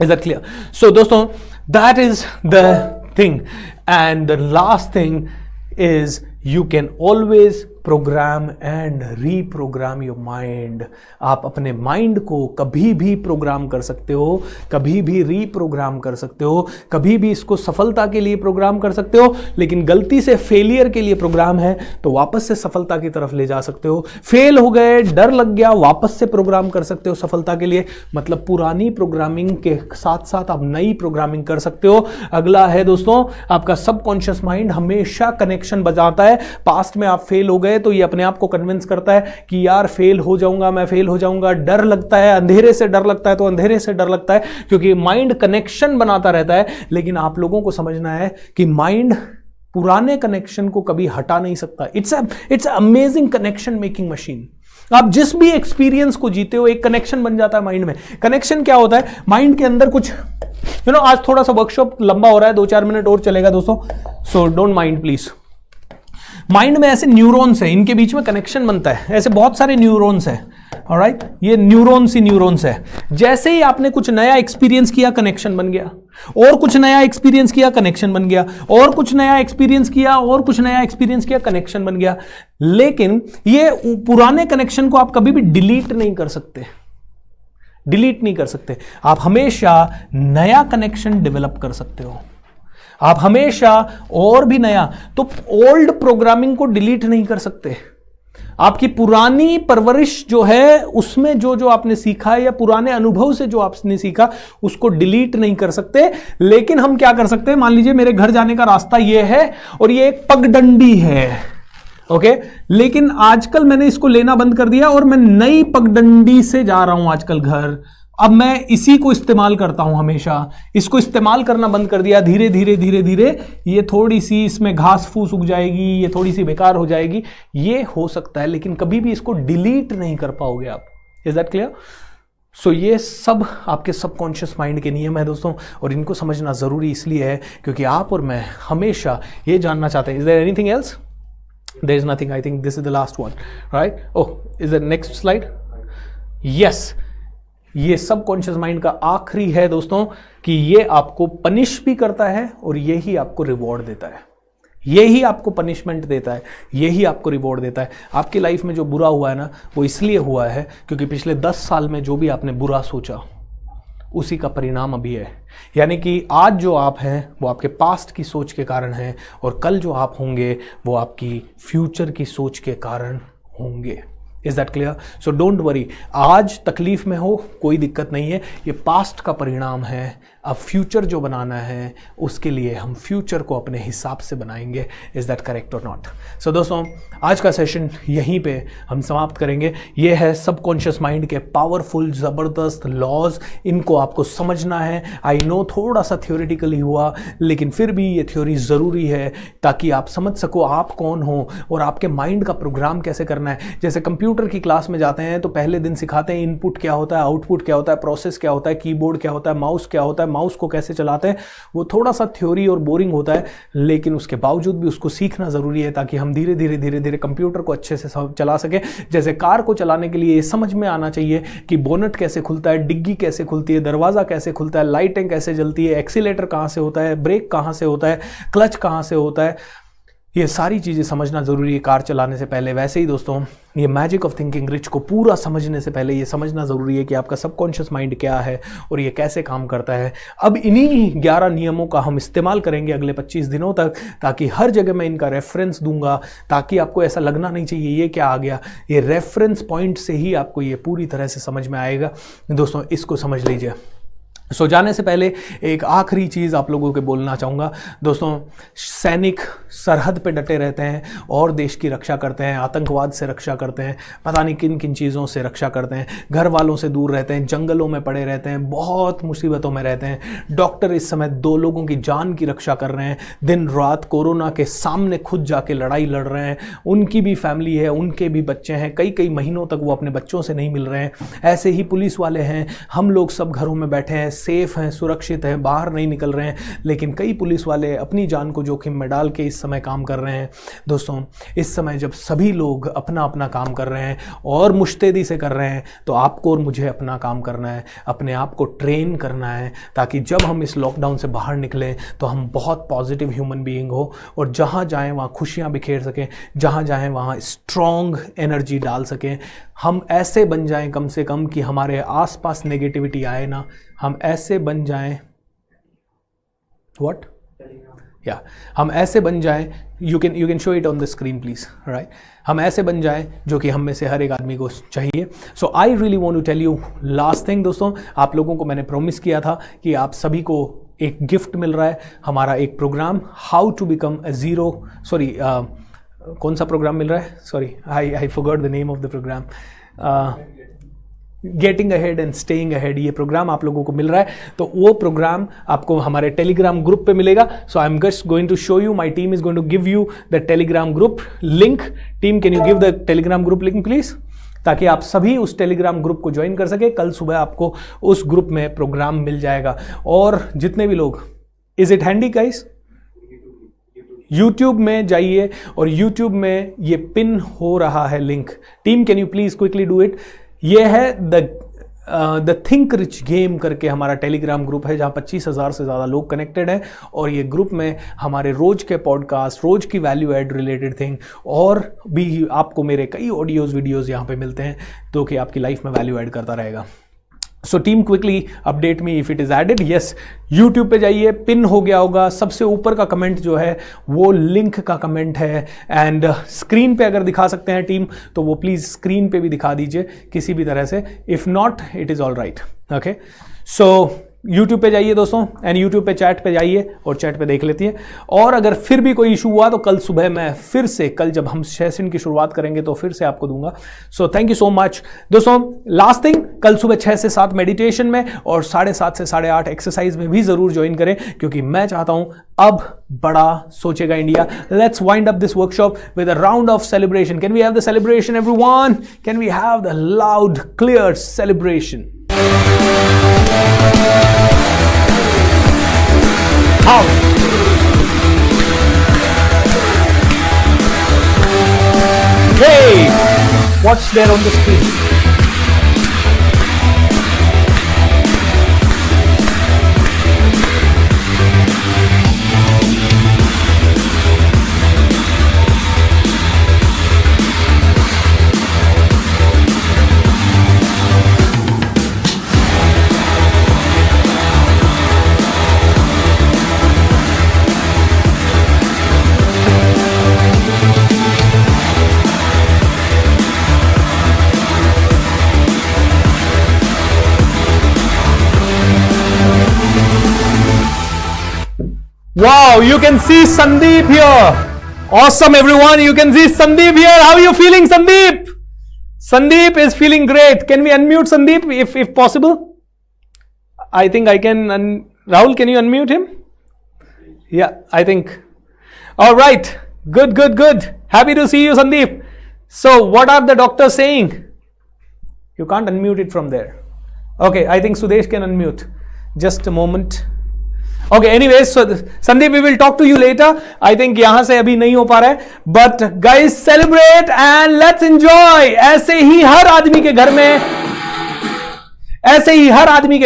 Is that clear? So दोस्तों, that is the thing. And the last thing is you can always program and reprogram your mind. आप अपने माइंड को कभी भी प्रोग्राम कर सकते हो, कभी भी रीप्रोग्राम कर सकते हो, कभी भी इसको सफलता के लिए प्रोग्राम कर सकते हो, लेकिन गलती से फेलियर के लिए प्रोग्राम है तो वापस से सफलता की तरफ ले जा सकते हो। फेल हो गए, डर लग गया, वापस से प्रोग्राम कर सकते हो सफलता के लिए। मतलब पुरानी प्रोग्रामिंग के साथ साथ आप नई प्रोग्रामिंग कर सकते हो। अगला है दोस्तों, आपका सबकॉन्शियस माइंड हमेशा कनेक्शन बजाता है। पास्ट में आप फेल हो गए तो ये अपने आप को कन्विंस करता है कि यार फेल हो जाऊंगा, मैं फेल हो जाऊंगा। डर लगता है, अंधेरे से डर लगता है तो अंधेरे से डर लगता है, क्योंकि माइंड कनेक्शन बनाता रहता है। लेकिन आप लोगों को समझना है कि माइंड पुराने कनेक्शन को कभी हटा नहीं सकता। It's amazing connection making machine. आप जिस भी एक्सपीरियंस को जीते हो एक कनेक्शन बन जाता है माइंड में। कनेक्शन क्या होता है? माइंड के अंदर कुछ आज थोड़ा सा वर्कशॉप लंबा हो रहा है, 2-4 मिनट और चलेगा दोस्तों, so don't mind please. Mind में ऐसे न्यूरॉन्स है, इनके बीच में कनेक्शन बनता है। ऐसे बहुत सारे न्यूरॉन्स है, ऑलराइट, ये न्यूरॉन्स ही न्यूरॉन्स है। जैसे ही आपने कुछ नया एक्सपीरियंस किया, कनेक्शन बन गया, और कुछ नया एक्सपीरियंस किया, कनेक्शन बन गया, और कुछ नया एक्सपीरियंस किया, और कुछ नया एक्सपीरियंस किया, कनेक्शन बन गया। लेकिन ये पुराने कनेक्शन को आप कभी भी डिलीट नहीं कर सकते, डिलीट नहीं कर सकते। आप हमेशा नया कनेक्शन डेवलप कर सकते हो, आप हमेशा और भी नया। तो ओल्ड प्रोग्रामिंग को डिलीट नहीं कर सकते। आपकी पुरानी परवरिश जो है, उसमें जो जो आपने सीखा है, या पुराने अनुभव से जो आपने सीखा, उसको डिलीट नहीं कर सकते। लेकिन हम क्या कर सकते हैं? मान लीजिए मेरे घर जाने का रास्ता ये है और ये एक पगडंडी है, ओके, लेकिन आजकल मैंने इसको लेना बंद कर दिया और मैं नई पगडंडी से जा रहा हूं आजकल घर। अब मैं इसी को इस्तेमाल करता हूं हमेशा, इसको इस्तेमाल करना बंद कर दिया। धीरे धीरे धीरे धीरे ये थोड़ी सी इसमें घास फूस उग जाएगी, ये थोड़ी सी बेकार हो जाएगी, ये हो सकता है, लेकिन कभी भी इसको डिलीट नहीं कर पाओगे आप। Is that clear? सो ये सब आपके सबकॉन्शियस माइंड के नियम है दोस्तों, और इनको समझना जरूरी इसलिए है क्योंकि आप और मैं हमेशा ये जानना चाहते हैं। Is there anything else? There is nothing. I think this is the last one, right? Oh, is the next slide? Yes, ये सबकॉन्शियस माइंड का आखिरी है दोस्तों कि ये आपको पनिश भी करता है और यही आपको रिवॉर्ड देता है। यही आपको पनिशमेंट देता है, यही आपको रिवॉर्ड देता है। आपकी लाइफ में जो बुरा हुआ है ना, वो इसलिए हुआ है क्योंकि पिछले 10 साल में जो भी आपने बुरा सोचा, उसी का परिणाम अभी है। यानी कि आज जो आप हैं वो आपके पास्ट की सोच के कारण है, और कल जो आप होंगे वो आपकी फ्यूचर की सोच के कारण होंगे। Is that clear? So don't worry, आज तकलीफ में हो कोई दिक्कत नहीं है, ये पास्ट का परिणाम है। अब फ्यूचर जो बनाना है उसके लिए हम फ्यूचर को अपने हिसाब से बनाएंगे। इज दैट करेक्ट और नॉट? सो दोस्तों, आज का सेशन यहीं पे हम समाप्त करेंगे। ये है सबकॉन्शियस माइंड के पावरफुल ज़बरदस्त लॉज, इनको आपको समझना है। आई नो थोड़ा सा थ्योरेटिकली हुआ, लेकिन फिर भी ये थ्योरी ज़रूरी है ताकि आप समझ सको आप कौन हो और आपके माइंड का प्रोग्राम कैसे करना है। जैसे कंप्यूटर की क्लास में जाते हैं तो पहले दिन सिखाते हैं इनपुट क्या होता है, आउटपुट क्या होता है, प्रोसेस क्या होता है, कीबोर्ड क्या होता है, माउस क्या होता है, माउस को कैसे चलाते हैं। वो थोड़ा सा थ्योरी और बोरिंग होता है, लेकिन उसके बावजूद भी उसको सीखना ज़रूरी है ताकि हम धीरे धीरे धीरे धीरे कंप्यूटर को अच्छे से चला सकें। जैसे कार को चलाने के लिए ये समझ में आना चाहिए कि बोनट कैसे खुलता है, डिग्गी कैसे खुलती है, दरवाज़ा कैसे खुलता है, लाइटें कैसे जलती है, एक्सीलेटर कहाँ से होता है, ब्रेक कहाँ से होता है, क्लच कहाँ से होता है। ये सारी चीज़ें समझना ज़रूरी है कार चलाने से पहले। वैसे ही दोस्तों, ये मैजिक ऑफ थिंकिंग रिच को पूरा समझने से पहले ये समझना ज़रूरी है कि आपका सबकॉन्शियस माइंड क्या है और ये कैसे काम करता है। अब इन्हीं 11 नियमों का हम इस्तेमाल करेंगे अगले 25 दिनों तक, ताकि हर जगह मैं इनका रेफरेंस दूंगा, ताकि आपको ऐसा लगना नहीं चाहिए ये क्या आ गया। ये रेफरेंस पॉइंट से ही आपको ये पूरी तरह से समझ में आएगा। दोस्तों, इसको समझ लीजिए। सो जाने से पहले एक आखिरी चीज़ आप लोगों को बोलना चाहूँगा। दोस्तों, सैनिक सरहद पे डटे रहते हैं और देश की रक्षा करते हैं, आतंकवाद से रक्षा करते हैं, पता नहीं किन किन चीज़ों से रक्षा करते हैं, घर वालों से दूर रहते हैं, जंगलों में पड़े रहते हैं, बहुत मुसीबतों में रहते हैं। डॉक्टर इस समय 2 लोगों की जान की रक्षा कर रहे हैं, दिन रात कोरोना के सामने खुद जाके लड़ाई लड़ रहे हैं। उनकी भी फैमिली है, उनके भी बच्चे हैं, कई कई महीनों तक वो अपने बच्चों से नहीं मिल रहे हैं। ऐसे ही पुलिस वाले हैं, हम लोग सब घरों में बैठे हैं, सेफ हैं, सुरक्षित हैं, बाहर नहीं निकल रहे हैं, लेकिन कई पुलिस वाले अपनी जान को जोखिम में डाल के इस समय काम कर रहे हैं। दोस्तों, इस समय जब सभी लोग अपना अपना काम कर रहे हैं और मुश्तैदी से कर रहे हैं, तो आपको और मुझे अपना काम करना है, अपने आप को ट्रेन करना है, ताकि जब हम इस लॉकडाउन से बाहर निकलें तो हम बहुत पॉजिटिव ह्यूमन बीइंग हो और जहाँ जाएं वहाँ खुशियाँ बिखेर सकें, जहाँ जाएं वहाँ स्ट्रॉन्ग एनर्जी डाल सकें। हम ऐसे बन जाएं कम से कम कि हमारे आसपास नेगेटिविटी आए ना। हम ऐसे बन जाएं, व्हाट या हम ऐसे बन जाएं, you can show it on the screen please, right. हम ऐसे बन जाएं जो कि हम में से हर एक आदमी को चाहिए। So I really want to tell you last thing. दोस्तों, आप लोगों को मैंने प्रॉमिस किया था कि आप सभी को एक गिफ्ट मिल रहा है। हमारा एक program how to become a zero, sorry कौन सा प्रोग्राम मिल रहा है, sorry I forgot the name of the program, getting ahead and staying ahead, ये प्रोग्राम आप लोगों को मिल रहा है। तो वो प्रोग्राम आपको हमारे टेलीग्राम ग्रुप पे मिलेगा। So I am just going to show you, my team is going to give you the Telegram group link. Team, can you give the Telegram group link please, ताकि आप सभी उस Telegram group को join कर सके। कल सुबह आपको उस ग्रुप में प्रोग्राम मिल जाएगा। और जितने भी लोग, is it handy guys, YouTube में जाइए और YouTube में ये पिन हो रहा है link. Team, can you please quickly do it. ये है द थिंक रिच गेम करके हमारा टेलीग्राम ग्रुप है, जहाँ 25,000 से ज़्यादा लोग कनेक्टेड हैं। और ये ग्रुप में हमारे रोज के पॉडकास्ट, रोज की वैल्यू एड रिलेटेड थिंग, और भी आपको मेरे कई ऑडियोज वीडियोज़ यहाँ पे मिलते हैं, तो कि आपकी लाइफ में वैल्यू एड करता रहेगा। So team, quickly update me if it is added. Yes, YouTube पे जाइए, पिन हो गया होगा, सबसे ऊपर का कमेंट जो है वो लिंक का कमेंट है। एंड स्क्रीन पे अगर दिखा सकते हैं टीम, तो वो प्लीज स्क्रीन पे भी दिखा दीजिए किसी भी तरह से। If not, it is all right. Okay, so YouTube पे जाइए दोस्तों, एंड यूट्यूब पे चैट पे जाइए और चैट पे देख लेती है। और अगर फिर भी कोई इशू हुआ तो कल सुबह मैं फिर से, कल जब हम सेशन की शुरुआत करेंगे तो फिर से आपको दूंगा। So thank you so much दोस्तों। लास्ट थिंग, कल सुबह 6 से 7 मेडिटेशन में और 7:30 से 8:30 एक्सरसाइज में भी जरूर ज्वाइन करें, क्योंकि मैं चाहता हूं अब बड़ा सोचेगा India. Let's wind up this workshop with a round of celebration. Can we have the celebration everyone? Can we have the loud clear celebration? How? Hey! What's there on the screen? Wow, you can see Sandeep here. Awesome, everyone. You can see Sandeep here. How are you feeling, Sandeep? Sandeep is feeling great. Can we unmute Sandeep if possible? I think I can. Rahul, can you unmute him? Yeah, I think. All right. Good, good, good. Happy to see you, Sandeep. So, what are the doctors saying? You can't unmute it from there. Okay, I think Sudesh can unmute. Just a moment. Okay, anyways, so Sandeep, we will talk to you later. I think यहां से अभी नहीं हो पा रहा है, but guys, celebrate and let's enjoy. ऐसे ही हर आदमी के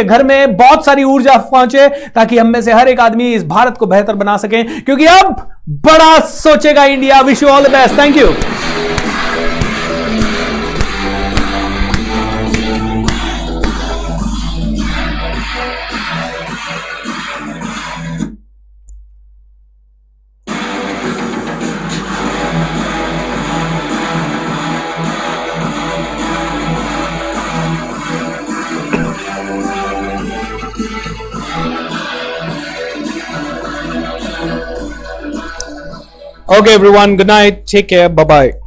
घर में बहुत सारी ऊर्जा पहुंचे, ताकि हम में से हर एक आदमी इस भारत को बेहतर बना सके, क्योंकि अब बड़ा सोचेगा India. Wish you all the best. Thank you. Okay, everyone. Good night. Take care. Bye-bye.